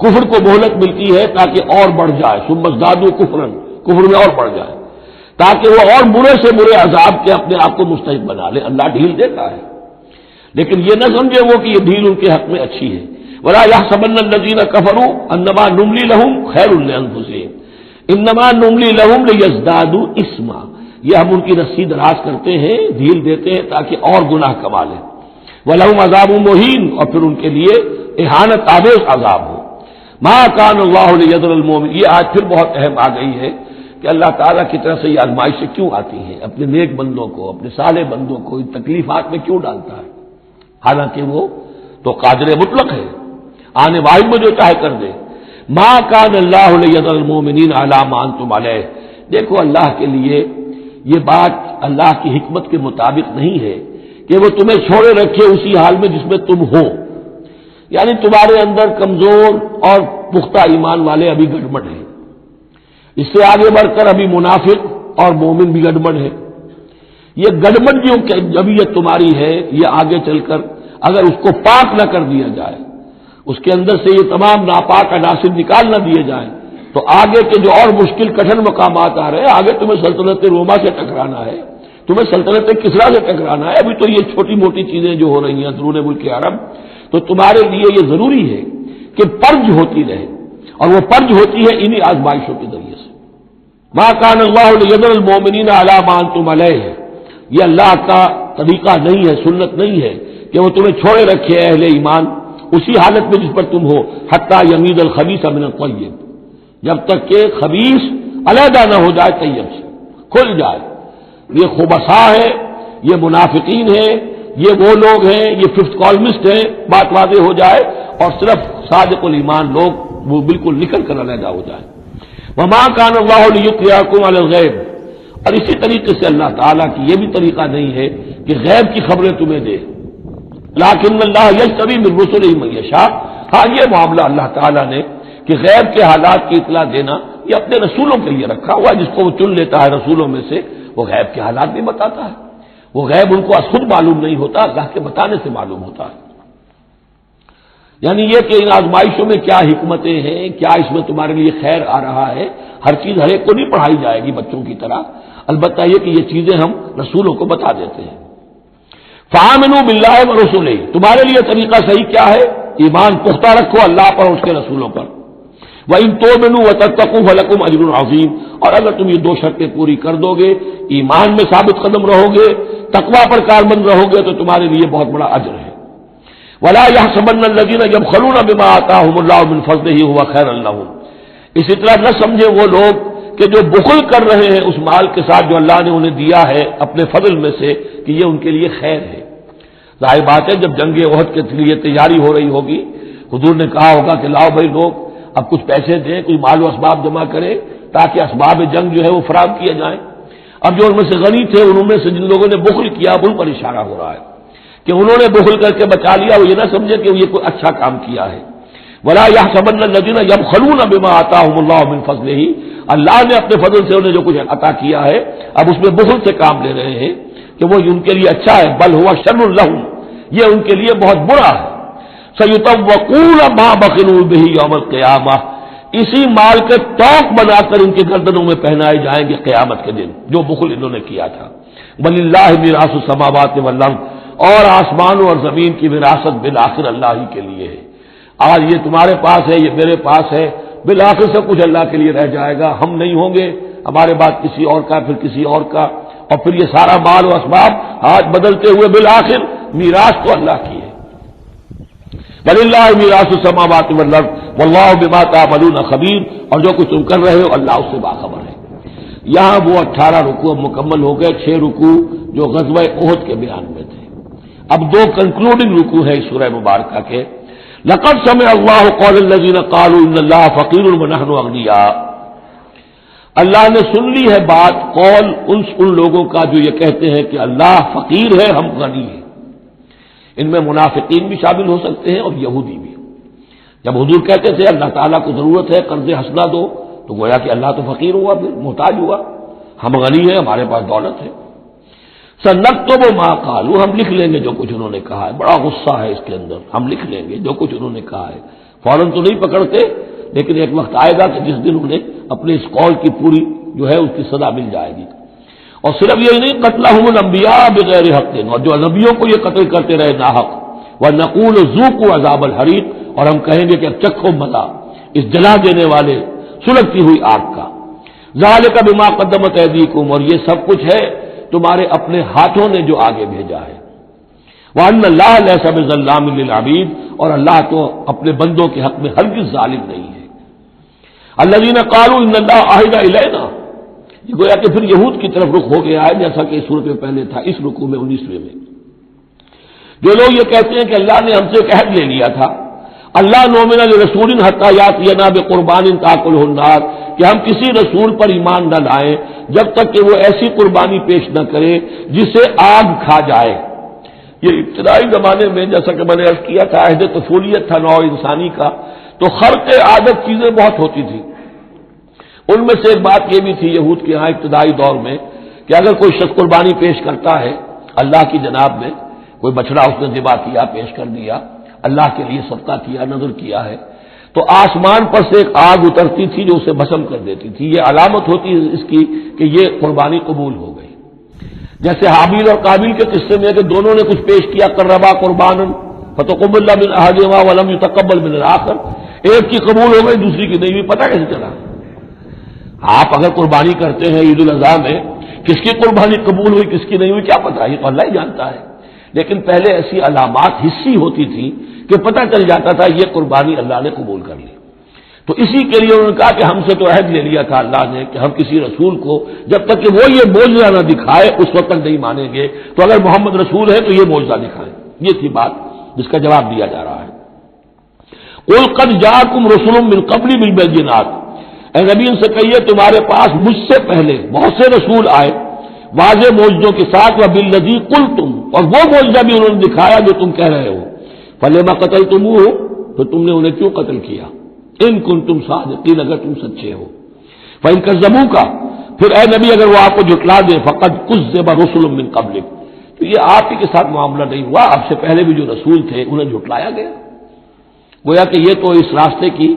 کفر کو مہلت ملتی ہے تاکہ اور بڑھ جائے، ثم ازدادوا کفرا، کفر میں اور بڑھ جائے، تاکہ وہ اور برے سے برے عذاب کے اپنے آپ کو مستحق بنا لے. اللہ ڈھیل دیتا ہے، لیکن یہ نہ سمجھے وہ کہ یہ ڈھیل ان کے حق میں اچھی ہے. ولا يحسبن الذين كفروا انما نملي لهم خير لانفسهم انما نملي لهم ليزدادوا اثما، یہ ہم ان کی رسی دراز کرتے ہیں، ڈھیل دیتے ہیں تاکہ اور گناہ کما لیں. وَلَهُمْ عَذَابٌ مُهِينٌ، اور پھر ان کے لیے اہانت آمیز عذاب ہو. مَا كَانَ اللَّهُ لِيَذَرَ الْمُؤْمِنِينَ، یہ آج پھر بہت اہم آ گئی ہے کہ اللہ تعالیٰ کی طرف سے یہ آزمائشیں کیوں آتی ہیں، اپنے نیک بندوں کو، اپنے صالح بندوں کو ان تکلیفات میں کیوں ڈالتا ہے، حالانکہ وہ تو قادر مطلق ہے، آنے واحد میں جو چاہے کر دے. مَا كَانَ اللَّهُ لِيَذَرَ الْمُؤْمِنِينَ عَلَىٰ مَا أَنتُمْ عَلَيْهِ، دیکھو اللہ کے لیے یہ بات اللہ کی حکمت کے مطابق نہیں ہے کہ وہ تمہیں چھوڑے رکھے اسی حال میں جس میں تم ہو. یعنی تمہارے اندر کمزور اور پختہ ایمان والے ابھی گڑبڑ ہیں، اس سے آگے بڑھ کر ابھی منافق اور مومن بھی گڑبڑ ہے. یہ گڑبڑ جو جبیت تمہاری ہے، یہ آگے چل کر اگر اس کو پاک نہ کر دیا جائے، اس کے اندر سے یہ تمام ناپاک عناصر نکال نہ دیے جائیں، تو آگے کے جو اور مشکل کٹھن مقامات آ رہے ہیں، آگے تمہیں سلطنت روما سے ٹکرانا ہے، تمہیں سلطنت کسریٰ سے ٹکرانا ہے. ابھی تو یہ چھوٹی موٹی چیزیں جو ہو رہی ہیں اندرون ملک عرب، تو تمہارے لیے یہ ضروری ہے کہ پرج ہوتی رہے، اور وہ پرج ہوتی ہے انہی آزمائشوں کے ذریعے سے. مَا كَانَ اللَّهُ لِيَذَرَ الْمُؤْمِنِينَ عَلَىٰ مَا أَنتُمْ عَلَيْهِ، یہ اللہ کا طریقہ نہیں ہے، سنت نہیں ہے کہ وہ تمہیں چھوڑے رکھے اہل ایمان اسی حالت میں جس پر تم ہو، حتیٰ یمیز الخبیث من الطیب، جب تک کہ خبیث علیحدہ نہ ہو جائے طیب سے، کھل جائے. یہ خبثاء ہے، یہ منافقین ہیں، یہ وہ لوگ ہیں، یہ ففتھ کالمسٹ ہیں، بات واضح ہو جائے، اور صرف صادق الایمان لوگ وہ بالکل نکل کر علیحدہ ہو جائے. وما كان الله ليطلعكم على الغیب، اور اسی طریقے سے اللہ تعالیٰ کی یہ بھی طریقہ نہیں ہے کہ غیب کی خبریں تمہیں دے. لیکن اللہ یجتبی من رسلہ من یشاء، ہاں یہ معاملہ اللہ تعالیٰ نے کہ غیب کے حالات کی اطلاع دینا یہ اپنے رسولوں کے لیے رکھا ہوا ہے، جس کو وہ چن لیتا ہے رسولوں میں سے وہ غیب کے حالات بھی بتاتا ہے. وہ غیب ان کو خود معلوم نہیں ہوتا، اللہ کے بتانے سے معلوم ہوتا ہے. یعنی یہ کہ ان آزمائشوں میں کیا حکمتیں ہیں، کیا اس میں تمہارے لیے خیر آ رہا ہے، ہر چیز ہر ایک کو نہیں پڑھائی جائے گی بچوں کی طرح، البتہ یہ کہ یہ چیزیں ہم رسولوں کو بتا دیتے ہیں. فآمنوا باللہ ورسولہ، تمہارے لیے طریقہ صحیح کیا ہے؟ ایمان پختہ رکھو اللہ پر اور اس کے رسولوں پر. وَإِن تُؤْمِنُوا وَتَتَّقُوا فَلَكُمْ أَجْرٌ عَظِيمٌ، اور اگر تم یہ دو شرطیں پوری کر دو گے، ایمان میں ثابت قدم رہو گے، تقویٰ پر کاربند رہو گے، تو تمہارے لیے بہت بڑا اجر ہے. وَلَا يَحْسَبَنَّ الَّذِينَ يَبْخَلُونَ بِمَا آتَاهُمُ اللَّهُ مِنْ فَضْلِهِ هُوَ خَيْرًا لَّهُمْ، اسی طرح نہ سمجھے وہ لوگ کہ جو بخل کر رہے ہیں اس مال کے ساتھ جو اللہ نے انہیں دیا ہے اپنے فضل میں سے کہ یہ ان کے لیے خیر ہے. ظاہر بات ہے جب جنگ احد کے لیے تیاری ہو رہی ہوگی حضور نے کہا ہوگا کہ لاؤ بھائی لوگ اب کچھ پیسے دیں, کچھ مال و اسباب جمع کریں تاکہ اسباب جنگ جو ہے وہ فراہم کیے جائیں. اب جو ان میں سے غنی تھے انہوں میں سے جن لوگوں نے بخل کیا اب ان پر اشارہ ہو رہا ہے کہ انہوں نے بخل کر کے بچا لیا, وہ یہ نہ سمجھے کہ یہ کوئی اچھا کام کیا ہے. ولا يحسبن الذين يبخلون بما آتاهم الله من فضله, اللہ نے اپنے فضل سے انہیں جو کچھ عطا کیا ہے اب اس میں بخل سے کام لے رہے ہیں کہ وہ ان کے لیے اچھا ہے. بل هو شر لهم, یہ ان کے لیے بہت برا ہے. سيطوقون ما بخلوا به يوم القيامة, اسی مال کے توق بنا کر ان کے گردنوں میں پہنائے جائیں گے قیامت کے دن جو بخل انہوں نے کیا تھا. وللہ میراث السماوات والارض, اور آسمانوں اور زمین کی وراثت بالآخر اللہ ہی کے لیے ہے. آج یہ تمہارے پاس ہے, یہ میرے پاس ہے, بالآخر سب کچھ اللہ کے لیے رہ جائے گا. ہم نہیں ہوں گے, ہمارے بعد کسی اور کا, پھر کسی اور کا, اور پھر یہ سارا مال و اسباب آج بدلتے ہوئے بالآخر میراث تو اللہ کی ہے. وللہ میراث السماوات والارض واللہ بما تعملون خبیر, اور جو کچھ تم کر رہے ہو اللہ اس سے باخبر ہے. یہاں وہ 18 رکوع مکمل ہو گئے, 6 رکوع جو غزوہ احد کے بیان میں تھے. اب 2 کنکلوڈنگ رکوع ہے اس سورہ مبارکہ کے. لقد سمع اللہ قول الذین قالوا ان اللہ فقیر ونحن اغنیاء, اللہ نے سن لی ہے بات قول ان لوگوں کا جو یہ کہتے ہیں کہ اللہ فقیر ہے ہم غنی ہیں. ان میں منافقین بھی شامل ہو سکتے ہیں اور یہودی بھی. جب حضور کہتے تھے اللہ تعالیٰ کو ضرورت ہے قرض حسنہ دو, تو گویا کہ اللہ تو فقیر ہوا, پھر محتاج ہوا. ہم غنی ہیں, ہمارے پاس دولت ہے. سنکتب ما قالوا, ہم لکھ لیں گے جو کچھ انہوں نے کہا ہے. بڑا غصہ ہے اس کے اندر, ہم لکھ لیں گے جو کچھ انہوں نے کہا ہے. فوراً تو نہیں پکڑتے, لیکن ایک وقت آئے گا کہ جس دن انہیں اپنے اس قول کی پوری جو ہے اس کی سزا مل جائے گی. اور صرف یہی نہیں, قتلہم الانبیاء بغیر حق, اور جو نبیوں کو یہ قتل کرتے رہے ناحق. ونقول ذوقوا عذاب الحریق, اور ہم کہیں گے کہ اب چکھو مزہ اس جلا دینے والے سلگتی ہوئی آگ کا. ذالک بما قدمت ایدیکم, اور یہ سب کچھ ہے تمہارے اپنے ہاتھوں نے جو آگے بھیجا ہے. وَأَنَّ اللَّهَ لَيْسَ بِظَلَّامٍ لِّلْعَبِيدِ, اور اللہ تو اپنے بندوں کے حق میں ہرگز ظالم نہیں ہے. الَّذِينَ قَالُوا إِنَّ اللَّهَ عَهِدَ إِلَيْنَا, یہ گویا کہ پھر یہود کی طرف رخ ہو گیا ہے جیسا کہ اس صورت میں پہلے تھا. اس رکوع میں 19ویں میں جو لوگ یہ کہتے ہیں کہ اللہ نے ہم سے ایک عہد لے لیا تھا, اللہ نؤمن لرسول حتی یاتینا بقربان تاکلہ النار, کہ ہم کسی رسول پر ایمان نہ لائیں جب تک کہ وہ ایسی قربانی پیش نہ کرے جسے آگ کھا جائے. یہ ابتدائی زمانے میں جیسا کہ میں نے عرض کیا تھا عہد طفولیت تھا نوع انسانی کا, تو خرق عادت چیزیں بہت ہوتی تھی. ان میں سے ایک بات یہ بھی تھی یہود کے ہاں ابتدائی دور میں کہ اگر کوئی شخص قربانی پیش کرتا ہے اللہ کی جناب میں, کوئی بچڑا اس نے ذبح کیا, پیش کر دیا, اللہ کے لیے صدقہ کیا, نذر کیا ہے, تو آسمان پر سے ایک آگ اترتی تھی جو اسے بھسم کر دیتی تھی. یہ علامت ہوتی ہے اس کی کہ یہ قربانی قبول ہو گئی. جیسے حابیل اور قابیل کے قصے میں کہ دونوں نے کچھ پیش کیا, قربا قربانا فتقبل من احدہما ولم یتقبل من الاخر, ایک کی قبول ہو گئی دوسری کی نہیں ہوئی. پتہ کیسے چلا؟ آپ اگر قربانی کرتے ہیں عید الاضحیٰ میں, کس کی قربانی قبول ہوئی کس کی نہیں ہوئی کیا پتہ, یہ تو اللہ ہی جانتا ہے. لیکن پہلے ایسی علامات حسی ہوتی تھی کہ پتہ چل جاتا تھا یہ قربانی اللہ نے قبول کر لی. تو اسی کے لیے انہوں نے کہا کہ ہم سے تو عہد لے لیا تھا اللہ نے کہ ہم کسی رسول کو جب تک کہ وہ یہ معجزہ نہ دکھائے اس وقت تک نہیں مانیں گے. تو اگر محمد رسول ہے تو یہ معجزہ دکھائیں. یہ تھی بات جس کا جواب دیا جا رہا ہے. قل قد جاءکم رسل من قبلی بالبینات, اے نبی ان سے کہیے تمہارے پاس مجھ سے پہلے بہت سے رسول آئے واضح معجزوں کے ساتھ, وبالذی قلتم, اور وہ معجزہ بھی انہوں نے دکھایا جو تم کہہ رہے ہو. فلما قتلتموہ, تو تم نے انہیں کیوں قتل کیا؟ ان کنتم صادقین, اگر تم سچے ہو. فإن کذبوک, پھر اے نبی اگر وہ آپ کو جھٹلا دے, فقد کذب رسل من قبلک, تو یہ آپ ہی کے ساتھ معاملہ نہیں ہوا, آپ سے پہلے بھی جو رسول تھے انہیں جھٹلایا گیا. گویا کہ یہ تو اس راستے کی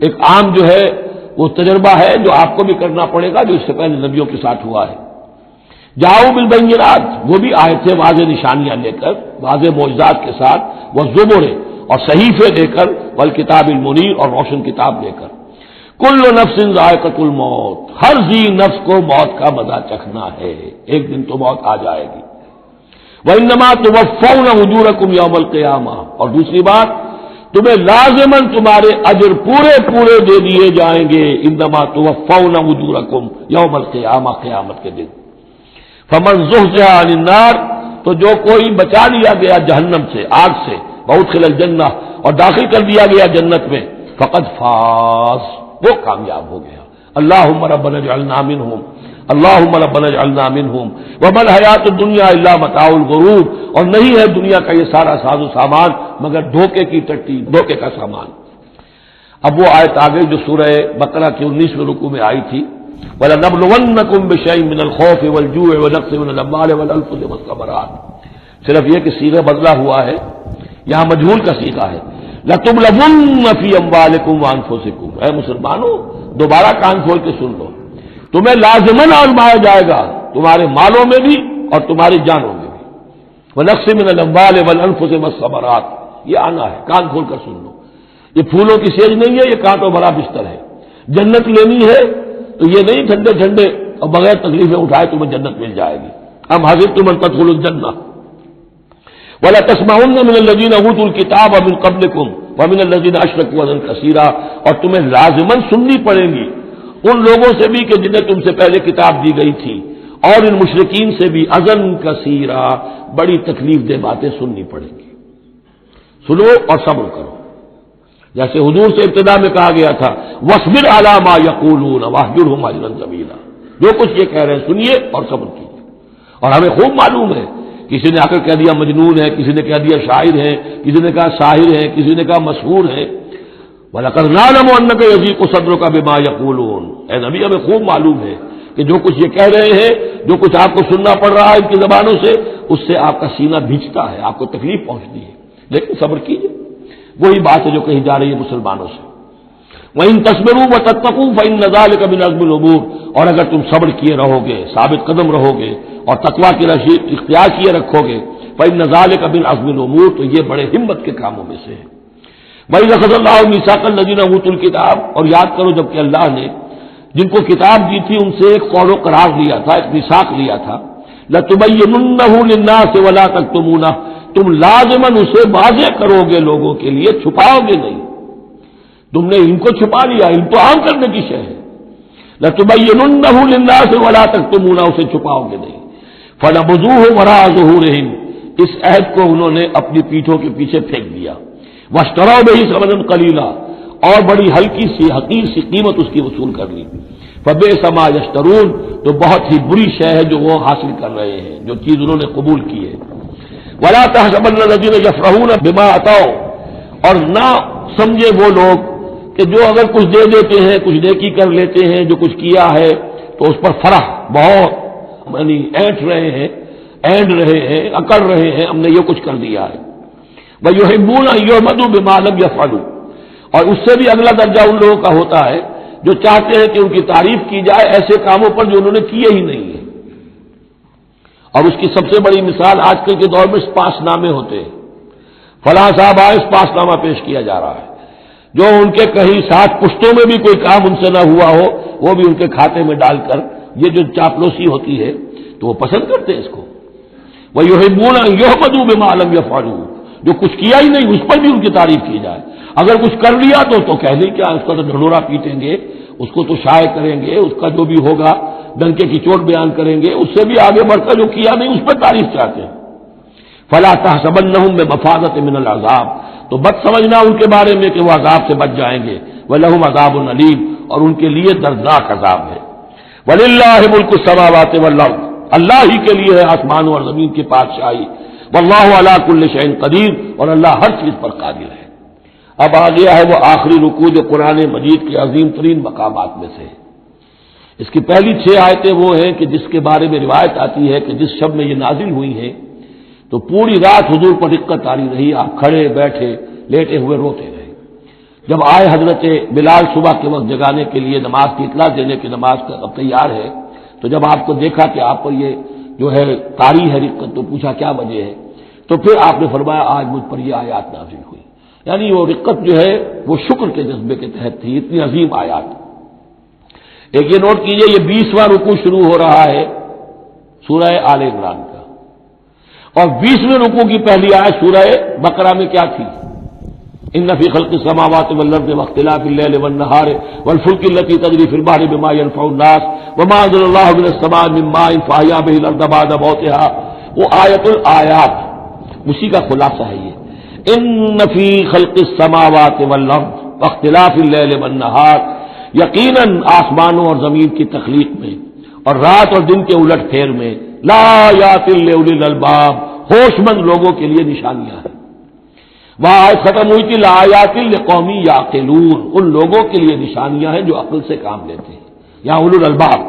ایک عام جو ہے وہ تجربہ ہے جو آپ کو بھی کرنا پڑے گا جو اس سے پہلے نبیوں کے ساتھ ہوا ہے. جاؤ بالبینات, وہ بھی آئے تھے واضح نشانیاں لے کر, واضح معجزات کے ساتھ, وہ زبر اور صحیفے لے کر, والکتاب المنیر اور روشن کتاب لے کر. کل نفس ذائقۃ الموت, ہر ذی نفس کو موت کا مزہ چکھنا ہے, ایک دن تو موت آ جائے گی. وانما توفون اجورکم یوم القیامہ, اور دوسری بات تمہیں لازماً تمہارے اجر پورے پورے دے دیے جائیں گے، انما توفون اجورکم یوم القیامہ، قیامت کے دن۔ فمن زحزح عن النار، تو جو کوئی بچا لیا گیا جہنم سے، آگ سے، وادخل الجنہ، اور داخل کر دیا گیا جنت میں، فقد فاز، وہ کامیاب ہو گیا۔ اللہم ربنا اجعلنا منہم، اللہم ربنا اجعلنا منہم، وما الحیات الدنیا الا متاع الغرور، اور نہیں ہے دنیا کا یہ سارا ساز و سامان مگر دھوکے کی ٹٹی، دھوکے کا سامان۔ اب وہ آیت آ گئی جو سورہ بقرہ کے 19ویں رکوع میں آئی تھی، وَلَنَبْلُوَنَّكُمْ بِشَيْءٍ مِّنَ الْخَوْفِ وَالْجُوعِ وَنَقْصٍ مِّنَ الْأَمْوَالِ وَالْأَنفُسِ وَالثَّمَرَاتِ، صرف یہ کہ صیغہ بدلا ہوا ہے، یہاں مجہول کا صیغہ ہے۔ لَتُبْلَوُنَّ فِي أَمْوَالِكُمْ وَأَنفُسِكُمْ، اے مسلمانوں دوبارہ کان کھول کے سن لو، تمہیں لازماً آزمایا جائے گا، تمہارے مالوں میں بھی اور تمہاری جانوں میں بھی۔ وَنَقْصٍ مِّنَ الْأَمْوَالِ وَالْأَنفُسِ وَالثَّمَرَاتِ، یہ آنا ہے، کان کھول کر سن لو، یہ پھولوں کی سیج نہیں ہے، یہ کانٹوں بھرا بستر ہے۔ جنت لینی ہے تو یہ نہیں ٹھنڈے ٹھنڈے اور بغیر تکلیفیں اٹھائے تمہیں جنت مل جائے گی۔ ام حسبتم ان تدخلوا الجنہ وَلَتَسْمَعُنَّ مِنَ الَّذِينَ أُوتُوا الْكِتَابَ مِن قَبْلِكُمْ وَمِنَ الَّذِينَ أَشْرَكُوا أَذًى كَثِيرًا، اور تمہیں لازماً سننی پڑیں گی ان لوگوں سے بھی کہ جنہیں تم سے پہلے کتاب دی گئی تھی، اور ان مشرکین سے بھی اذًا کثیرا، بڑی تکلیف دہ باتیں سننی پڑیں گی۔ سنو اور صبر کرو، جیسے حضور سے ابتدا میں کہا گیا تھا وَاصْبِرْ عَلَىٰ مَا يَقُولُونَ وَاهْجُرْهُمْ هَجْرًا جَمِيلًا، جو کچھ یہ کہہ رہے ہیں سنیے اور صبر کیجیے۔ اور ہمیں خوب معلوم ہے، کسی نے آ کر کہہ دیا مجنون ہے، کسی نے کہہ دیا شاعر ہے، کسی نے کہا ساحر ہے، کسی نے کہا مسحور ہے۔ وَلَقَدْ نَعْلَمُ أَنَّكَ يَضِيقُ صَدْرُكَ بِمَا يَقُولُونَ، اے نبی ہمیں خوب معلوم ہے کہ جو کچھ یہ کہہ رہے ہیں، جو کچھ آپ کو سننا پڑ رہا ہے ان کی زبانوں سے، اس سے آپ کا سینہ بھیجتا ہے، آپ کو تکلیف پہنچتی ہے، لیکن صبر کیجیے۔ وہی بات ہے جو کہی جا رہی ہے مسلمانوں سے، وَإِن تَصْبِرُوا وَتَتَّقُوا فَإِنَّ ذَلِكَ مِنْ عَزْمِ الْأُمُورِ، اور اگر تم صبر کیے رہو گے، ثابت قدم رہو گے اور تقویٰ کی رشید اختیار کیے رکھو گے، فَإِنَّ ذَلِكَ مِنْ عَزْمِ الْأُمُورِ، تو یہ بڑے ہمت کے کاموں میں سے ہے۔ وَإِذْ أَخَذَ اللَّهُ مِيثَاقَ الَّذِينَ أُوتُوا الْكِتَابَ، اور یاد کرو جب کہ اللہ نے جن کو کتاب دی تھی ان سے ایک قول و قرار لیا تھا، ایک میثاق لیا تھا، لَتُبَيِّنُنَّهُ لِلنَّاسِ وَلَا تَكْتُمُونَهُ، تم لازماً اسے واضح کرو گے لوگوں کے لیے، چھپاؤ گے نہیں۔ تم نے ان کو چھپا لیا، ان تو عام کرنے کی شے ہے۔ لَتُبَيِّنُنَّهُ لِلنَّاسِ وَلَا تَكْتُمُونَهُ، اسے چھپاؤ گے نہیں۔ فَنَبَذُوهُ وَرَاءَ ظُهُورِهِمْ، اس عہد کو انہوں نے اپنی پیٹھوں کے پیچھے پھینک دیا۔ وَاشْتَرَوْا بِهِ ثَمَنًا قَلِيلًا، اور بڑی ہلکی سی حقیر سی قیمت اس کی وصول کر لی۔ فَبِئْسَ مَا يَشْتَرُونَ، تو بہت ہی بری شے ہے جو وہ حاصل کر رہے ہیں، جو چیز انہوں نے قبول کی ہے۔ وَلَا تَحْسَبَنَّ الَّذِينَ يَفْرَحُونَ بِمَا أَتَوْا، اور نہ سمجھے وہ لوگ کہ جو اگر کچھ دے دیتے ہیں، کچھ نیکی کر لیتے ہیں، جو کچھ کیا ہے تو اس پر فرح بہت، یعنی اینٹ رہے ہیں، اینڈ رہے ہیں، اکڑ رہے ہیں، ہم نے یہ کچھ کر دیا ہے۔ وَيُحِبُّونَ أَن يُحْمَدُوا بِمَا لَمْ يَفْعَلُوا، اور اس سے بھی اگلا درجہ ان لوگوں کا ہوتا ہے جو چاہتے ہیں کہ ان کی تعریف کی جائے ایسے کاموں پر جو انہوں نے کیے ہی نہیں ہیں۔ اور اس کی سب سے بڑی مثال آج کل کے دور میں سپاس نامے ہوتے ہیں، فلاں صاحب آئے سپاس نامہ پیش کیا جا رہا ہے، جو ان کے کہیں 7 پشتوں میں بھی کوئی کام ان سے نہ ہوا ہو وہ بھی ان کے کھاتے میں ڈال کر، یہ جو چاپلوسی ہوتی ہے تو وہ پسند کرتے ہیں اس کو۔ وَيُحِبُّونَ أَن يُحْمَدُوا بِمَا لَمْ يَفْعَلُوا، جو کچھ کیا ہی نہیں اس پر بھی ان کی تعریف کی جائے، اگر کچھ کر لیا تو کہنے کیا، اس کا تو ڈھنڈورا پیٹیں گے، اس کو تو شائع کریں گے، اس کا جو بھی ہوگا ڈنکے کی چوٹ بیان کریں گے، اس سے بھی آگے بڑھ کر جو کیا نہیں اس پر تعریف چاہتے ہیں۔ فَلَا تَحْسَبَنَّهُم بِمَفَازَةٍ مِّنَ الْعَذَابِ، تو مت سمجھنا ان کے بارے میں کہ وہ عذاب سے بچ جائیں گے، وَلَهُمْ عَذَابٌ أَلِيمٌ، اور ان کے لیے دردناک عذاب ہے۔ وَلِلَّهِ مُلْكُ السَّمَاوَاتِ وَالْأَرْضِ، اللہ ہی کے لیے ہے آسمانوں اور زمین کی بادشاہی، وَاللَّهُ عَلَىٰ كُلِّ شَيْءٍ قَدِيرٌ، اور اللہ ہر چیز پر قادر ہے۔ اب آ گیا ہے وہ آخری رکوع جو قرآن مجید کے عظیم ترین مقامات میں سے ہے۔ اس کی پہلی 6 آیتیں وہ ہیں کہ جس کے بارے میں روایت آتی ہے کہ جس شب میں یہ نازل ہوئی ہیں تو پوری رات حضور پر دقت آری رہی، آپ کھڑے بیٹھے لیٹے ہوئے روتے رہے۔ جب آئے حضرت بلال صبح کے وقت جگانے کے لیے نماز کی اطلاع دینے کی نماز کا اب تیار ہے، تو جب آپ کو دیکھا کہ آپ پر یہ جو ہے طاری ہے رقت، تو پوچھا کیا وجہ ہے، تو پھر آپ نے فرمایا آج مجھ پر یہ آیات نازل ہوئی۔ یعنی وہ رقت جو ہے وہ شکر کے جذبے کے تحت تھی، اتنی عظیم آیات۔ ایک یہ نوٹ کیجئے، یہ 20واں رکوع شروع ہو رہا ہے سورہ آل عمران کا، اور 20ویں رکوع کی پہلی آیت سورہ بقرہ میں کیا تھی؟ ان فی خلق السماوات والارض واختلاف الليل والنهار والفلك التي تجري في البحر بما ينفع الناس وما انزل الله من السماء من ماء فاحيا به الارض بعد موتها، وہ آیت الآیات اسی کا خلاصہ ہے یہ. ان فی خلق السماوات والارض واختلاف الليل والنهار، یقیناً آسمانوں اور زمین کی تخلیق میں اور رات اور دن کے الٹ پھیر میں لآیات لأولی الالباب، ہوش مند لوگوں کے لیے نشانیاں ہیں. وہاں آیت ختم ہوئی تھی لآیات لقوم یعقلون، ان لوگوں کے لیے نشانیاں ہیں جو عقل سے کام لیتے ہیں، یا اولو الالباب.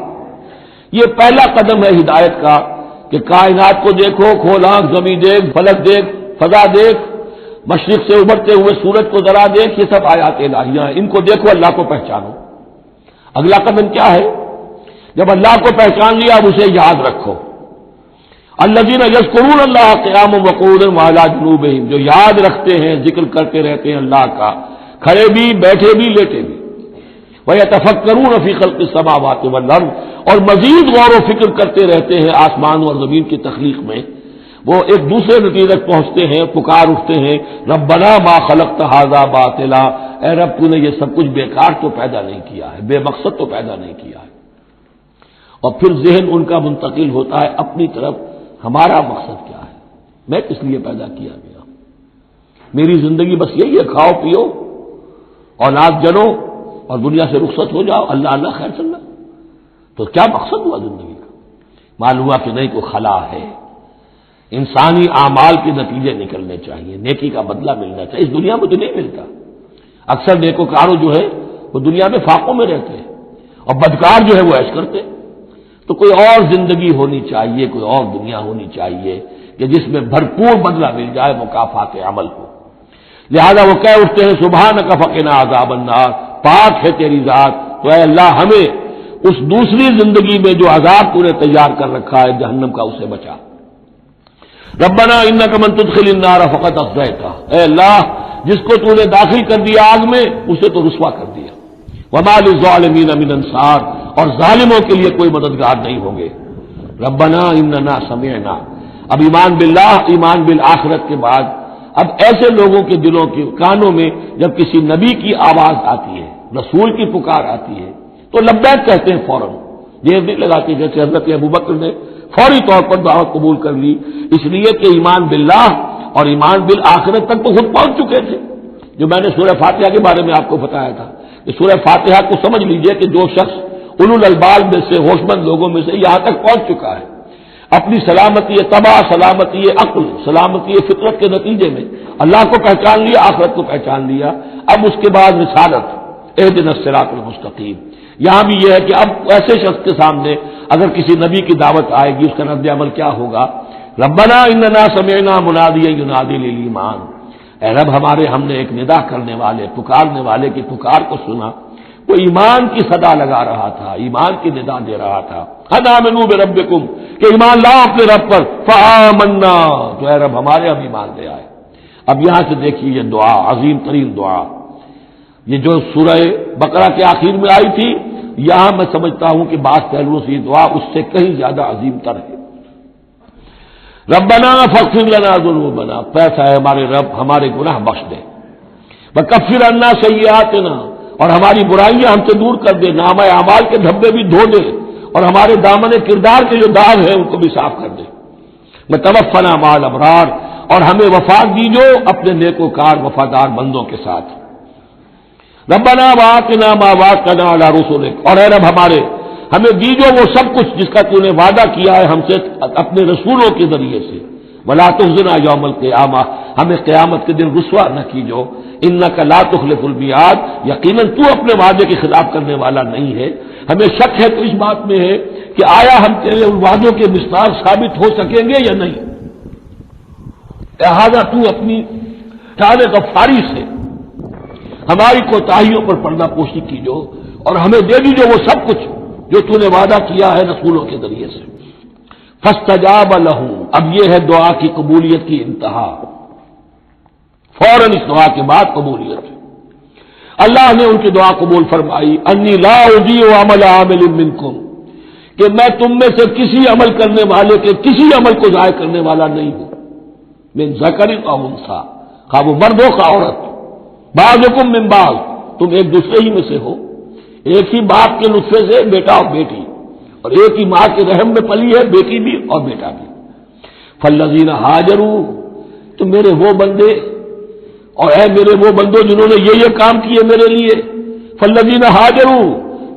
یہ پہلا قدم ہے ہدایت کا کہ کائنات کو دیکھو، کھول آنکھ، زمین دیکھ، فلک دیکھ، فضا دیکھ، مشرق سے ابھرتے ہوئے سورج کو ذرا دیکھ، یہ سب آیات الہیہ ہیں، ان کو دیکھو، اللہ کو پہچانو. اگلا قدم کیا ہے؟ جب اللہ کو پہچان لیا اب اسے یاد رکھو. الذین یذکرون اللہ قیاما وقعودا وعلی جنوبہم، جو یاد رکھتے ہیں، ذکر کرتے رہتے ہیں اللہ کا، کھڑے بھی، بیٹھے بھی، لیٹے بھی. ویتفکرون فی خلق السماوات والارض، اور مزید غور و فکر کرتے رہتے ہیں آسمان اور زمین کی تخلیق میں. وہ ایک دوسرے نتیجے تک پہنچتے ہیں، پکار اٹھتے ہیں ربنا ما خلقت ھذا باطلا، اے رب تو نے یہ سب کچھ بیکار تو پیدا نہیں کیا ہے، بے مقصد تو پیدا نہیں کیا ہے. اور پھر ذہن ان کا منتقل ہوتا ہے اپنی طرف، ہمارا مقصد کیا ہے، میں کس لیے پیدا کیا گیا، میری زندگی بس یہی ہے، کھاؤ پیو اولاد جنو اور دنیا سے رخصت ہو جاؤ، اللہ اللہ خیر چل رہا. تو کیا مقصد ہوا زندگی کا؟ معلوم ہوا کہ نہیں، کوئی خلا ہے. انسانی اعمال کے نتیجے نکلنے چاہیے، نیکی کا بدلہ ملنا چاہیے. اس دنیا میں تو نہیں ملتا. اکثر نیکوکاروں جو ہے وہ دنیا میں فاقوں میں رہتے ہیں اور بدکار جو ہے وہ عیش کرتے. تو کوئی اور زندگی ہونی چاہیے، کوئی اور دنیا ہونی چاہیے کہ جس میں بھرپور بدلہ مل جائے مکافات عمل کو. لہذا وہ کہہ اٹھتے ہیں سبحانک فقنا عذاب النار، پاک ہے تیری ذات، تو اے اللہ ہمیں اس دوسری زندگی میں جو عذاب تو نے تیار کر رکھا ہے جہنم کا، اسے بچا. ربنا انک من تدخل النار فقد اخزیتہ، اے اللہ جس کو تو نے داخل کر دیا آگ میں اسے تو رسوا کر دیا. وما للظالمین من انصار، اور ظالموں کے لیے کوئی مددگار نہیں ہوں گے. ربنا اننا سمعنا، اب ایمان باللہ، ایمان بالآخرت کے بعد اب ایسے لوگوں کے دلوں کے کانوں میں جب کسی نبی کی آواز آتی ہے، رسول کی پکار آتی ہے تو لبیک کہتے ہیں فوراً، دیر نہیں لگاتے. جیسے حضرت ابوبکر نے فوری طور پر دعوت قبول کر لی، اس لیے کہ ایمان باللہ اور ایمان بالآخرت تک تو خود پہنچ چکے تھے. جو میں نے سورہ فاتحہ کے بارے میں آپ کو بتایا تھا کہ سورہ فاتحہ کو سمجھ لیجئے کہ جو شخص اولو الالباب میں سے، ہوش مند لوگوں میں سے یہاں تک پہنچ چکا ہے، اپنی سلامتی طبع، سلامتی عقل، سلامتی فطرت کے نتیجے میں اللہ کو پہچان لیا، آخرت کو پہچان لیا. اب اس کے بعد رسالت، اہدنا الصراط المستقیم. یہاں بھی یہ ہے کہ اب ایسے شخص کے سامنے اگر کسی نبی کی دعوت آئے گی، اس کا رد عمل کیا ہوگا؟ ربنا اننا سمعنا منادیا ینادی للایمان، اے رب ہمارے، ہم نے ایک ندا کرنے والے، پکارنے والے کی پکار کو سنا، وہ ایمان کی صدا لگا رہا تھا، ایمان کی ندا دے رہا تھا. قد آمنوا بربکم، کہ ایمان لاؤ اپنے رب پر. فآمنا، تو اے رب ہمارے اب ایمان لے آئے. اب یہاں سے دیکھیے یہ دعا، عظیم ترین دعا، یہ جو سورہ بقرہ کے آخر میں آئی تھی، یہاں میں سمجھتا ہوں کہ بعض پہلوؤں سے یہ دعا اس سے کہیں زیادہ عظیم تر ہے. ربنا فاغفر لنا ذنوبنا، پیسہ ہے ہمارے رب ہمارے گناہ بخش دے. وکفر عنا سیئاتنا، اور ہماری برائیاں ہم سے دور کر دے، نامہ اعمال کے دھبے بھی دھو دے، اور ہمارے دامن کردار کے جو داغ ہیں ان کو بھی صاف کر دے. وتوفنا مع الابرار، اور ہمیں وفات دیجو اپنے نیکوکار وفادار بندوں کے ساتھ. ربنا وآتنا ما وعدتنا علی رسلک، اور اے رب ہمارے، ہمیں دیجو وہ سب کچھ جس کا تو نے وعدہ کیا ہے ہم سے اپنے رسولوں کے ذریعے سے. ولا تخزنا یوم القیامہ، ہمیں قیامت کے دن رسوا نہ کیجو. انک لا تخلف المیعاد، یقیناً تو اپنے وعدے کے خلاف کرنے والا نہیں ہے. ہمیں شک ہے تو اس بات میں ہے کہ آیا ہم تیرے ان وعدوں کے مصداق ثابت ہو سکیں گے یا نہیں. لہذا تو اپنی شان غفاری سے ہماری کوتاہیوں پر پردہ پوشی کیجو، اور ہمیں دے دیجو وہ سب کچھ جو تو نے وعدہ کیا ہے رسولوں کے ذریعے سے. فاستجاب لہم، اب یہ ہے دعا کی قبولیت کی انتہا، فوراً اس دعا کے بعد قبولیت. اللہ نے ان کی دعا قبول فرمائی. انی لا اضیع عمل عامل منکم، کہ میں تم میں سے کسی عمل کرنے والے کے کسی عمل کو ضائع کرنے والا نہیں ہوں. من ذکر او انثی، خواہ وہ مرد ہو خواہ عورت. بعضکم من بعض، تم ایک دوسرے ہی میں سے ہو، ایک ہی باپ کے نطفے سے بیٹا اور بیٹی، اور ایک ہی ماں کے رحم میں پلی ہے بیٹی بھی اور بیٹا بھی۔ فالذین ہاجروا، تو میرے وہ بندے اور اے میرے وہ بندوں جنہوں نے یہ کام کیے میرے لیے، فالذین ہاجروا،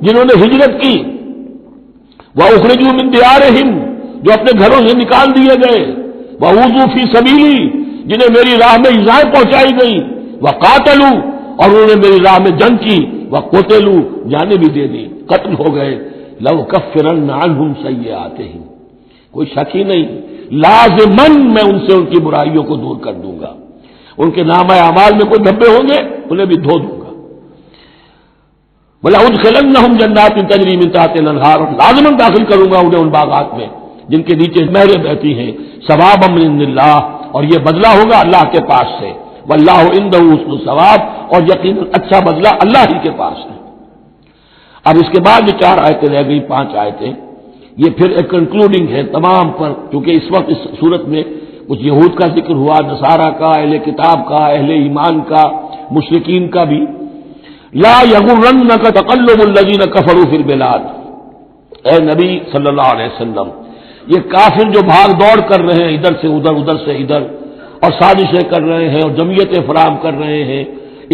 جنہوں نے ہجرت کی، واخرجوا من دیارہم، جو اپنے گھروں سے نکال دیے گئے، واوذوا فی سبیلی، جنہیں میری راہ میں ایذائیں پہنچائی گئی، وقاتلوا، اور انہوں نے میری راہ میں جنگ کی، وقتلوا، جانیں بھی دے دی، قتل ہو گئے، لَأُكَفِّرَنَّ عَنْهُمْ سَيِّئَاتِهِمْ، کوئی شک ہی نہیں، لازماً میں ان سے ان کی برائیوں کو دور کر دوں گا، ان کے نامہ اعمال میں کوئی دھبے ہوں گے انہیں بھی دھو دوں گا، وَلَأُدْخِلَنَّهُمْ جَنَّاتٍ تَجْرِي مِن تَحْتِهَا الْأَنْهَارُ، لازماً داخل کروں گا انہیں ان باغات میں جن کے نیچے نہریں بہتی ہیں، ثوابا من عند اللہ، اور یہ بدلہ ہوگا اللہ کے پاس سے، واللہ عنده حسن الثواب، اور یقیناً اچھا بدلہ اللہ ہی کے پاس ہے۔ اب اس کے بعد جو 4 آیتیں رہ گئی، 5 آیتیں، یہ پھر ایک کنکلوڈنگ ہے تمام پر، کیونکہ اس وقت اس صورت میں کچھ یہود کا ذکر ہوا، نصارہ کا، اہل کتاب کا، اہل ایمان کا، مشرکین کا بھی۔ لا یغرنک تقلب الذین کفروا فی البلاد، اے نبی صلی اللہ علیہ وسلم، یہ کافر جو بھاگ دوڑ کر رہے ہیں ادھر سے ادھر، ادھر سے ادھر، اور سازشیں کر رہے ہیں اور جمعیتیں فراہم کر رہے ہیں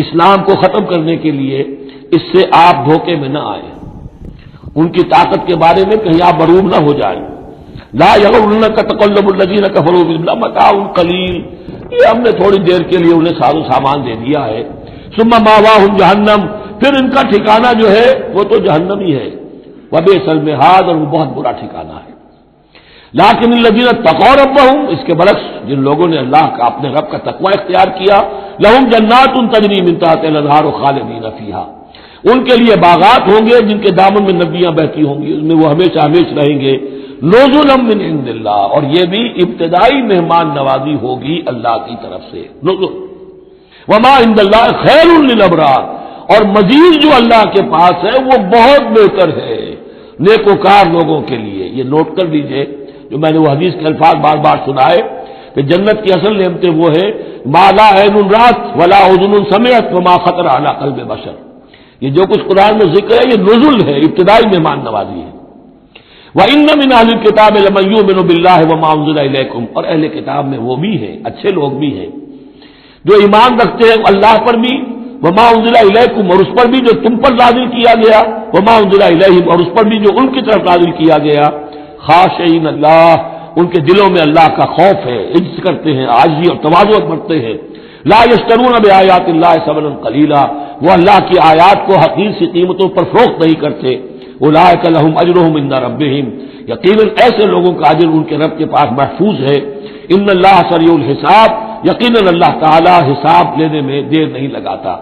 اسلام کو ختم کرنے کے لیے، اس سے آپ دھوکے میں نہ آئیں، ان کی طاقت کے بارے میں کہیں آپ مروب نہ ہو جائیں۔ لا یغرنک تقلب الذین کفروا فی البلاد متاع قلیل، یہ ہم نے تھوڑی دیر کے لیے انہیں ساز و سامان دے دیا ہے، ثم مأواہم جہنم، پھر ان کا ٹھکانہ جو ہے وہ تو جہنم ہی ہے، وبئس المہاد، اور وہ بہت برا ٹھکانہ ہے۔ لیکن الذین اتقوا ربہم، اس کے برعکس جن لوگوں نے اللہ کا اپنے رب کا تقوی اختیار کیا، لہم جنات تجری من تحتہا الانہار خالدین فیہا، ان کے لیے باغات ہوں گے جن کے دامن میں ندیاں بہتی ہوں گی، اس میں وہ ہمیشہ ہمیشہ رہیں گے، نزلا من عند اللہ، اور یہ بھی ابتدائی مہمان نوازی ہوگی اللہ کی طرف سے، نزل، وما عند اللہ خیر للابرار، اور مزید جو اللہ کے پاس ہے وہ بہت بہتر ہے نیکوکار لوگوں کے لیے۔ یہ نوٹ کر لیجئے، جو میں نے وہ حدیث کے الفاظ بار بار سنائے کہ جنت کی اصل نعمتیں وہ ہے ما لا عین رات ولا اذن سمعت وما خطر علی قلب بشر، یہ جو کچھ قرآن میں ذکر ہے یہ نزل ہے، ابتدائی مہمان نوازی ہے۔ وَإِنَّ مِنْ أَهْلِ الْكِتَابِ لَمَن يُؤْمِنُ بِاللَّهِ وَمَا أُنزِلَ إِلَيْكُمْ، اور اہل کتاب میں وہ بھی ہیں، اچھے لوگ بھی ہیں جو ایمان رکھتے ہیں اللہ پر بھی، وما انزل الیکم، اور اس پر بھی جو تم پر نازل کیا گیا، وما انزل الیہم، اور اس پر بھی جو ان کی طرف نازل کیا گیا، خاشعین اللہ، ان کے دلوں میں اللہ کا خوف ہے، عجز کرتے ہیں، عاجزی اور تواضع برتتے ہیں، لا یشترون بآیات اللہ ثمنا قلیلا، وہ اللہ کی آیات کو حقیر سی قیمتوں پر فروخت نہیں کرتے، اولئک لہم اجرہم عند ربہم، یقیناً ایسے لوگوں کا اجر ان کے رب کے پاس محفوظ ہے، ان اللہ سریع الحساب، یقیناً اللہ تعالی حساب لینے میں دیر نہیں لگاتا۔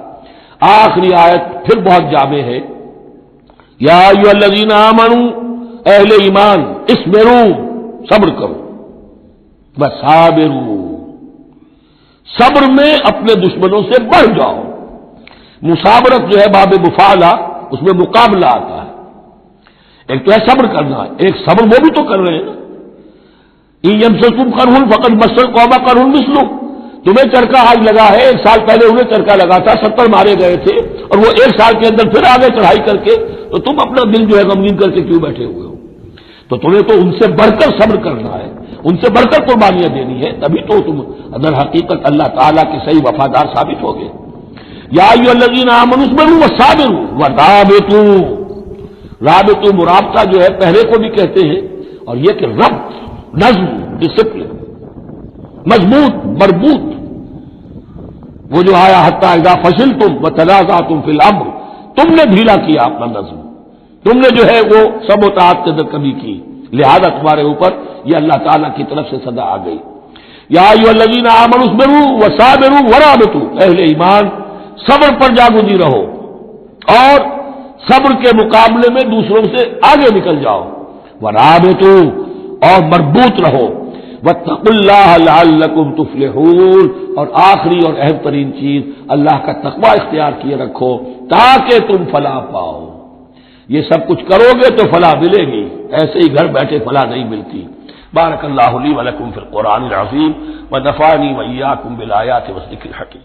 آخری آیت پھر بہت جامع ہے، یا ایھا الذین آمنوا، اہل ایمان، اصبروا، صبر کرو، وصابروا، صبر میں اپنے دشمنوں سے بڑھ جاؤ۔ مصابرت جو ہے باب مفاعلہ، اس میں مقابلہ آتا ہے، ایک تو ہے صبر کرنا، ایک صبر وہ بھی تو کر رہے ہیں نا، ان یمسسکم قرح فقد مس القوم قرح مثلہ، تمہیں چرکا آج لگا ہے، 1 سال پہلے انہیں چرکا لگا تھا، 70 مارے گئے تھے، اور وہ 1 سال کے اندر پھر آگے چڑھائی کر کے، تو تم اپنا دل جو ہے غمگین کر کے کیوں بیٹھے ہوئے ہو؟ تو تمہیں تو ان سے بڑھ کر صبر کرنا ہے، ان سے بڑھ کر قربانیاں دینی ہے، تبھی تو تم اندر حقیقت اللہ تعالیٰ کے صحیح وفادار ثابت ہوگے۔ یا ایھا الذین آمنوا اصبروا وصابروا ورابطوا، رابطوا مرابطہ جو ہے پہرے کو بھی کہتے ہیں، اور یہ کہ ربط، نظم، ڈسپلن، مضبوط، مربوط، وہ جو آیا حتی اذا فشلتم وتنازعتم فی الامر، تم نے ڈھیلا کیا اپنا نظم، تم نے جو ہے وہ سب اطاعت کے اندر کمی کی، لہذا تمہارے اوپر یہ اللہ تعالیٰ کی طرف سے صدا آ گئی۔ یا ایھا الذین آمنوا اصبروا وصابروا ورابطوا، اہل ایمان صبر پر جاگزی رہو اور صبر کے مقابلے میں دوسروں سے آگے نکل جاؤ، ورابطوا، اور مربوط رہو، واتقوا اللہ لعلکم تفلحون، اور آخری اور اہم ترین چیز اللہ کا تقوی اختیار کیے رکھو تاکہ تم فلاح پاؤ۔ یہ سب کچھ کرو گے تو فلاح ملے گی، ایسے ہی گھر بیٹھے فلاح نہیں ملتی۔ بارک اللہ لی ولکم فی القرآن العظیم ونفعنی وإیاکم بالآیات والذکر الحکیم۔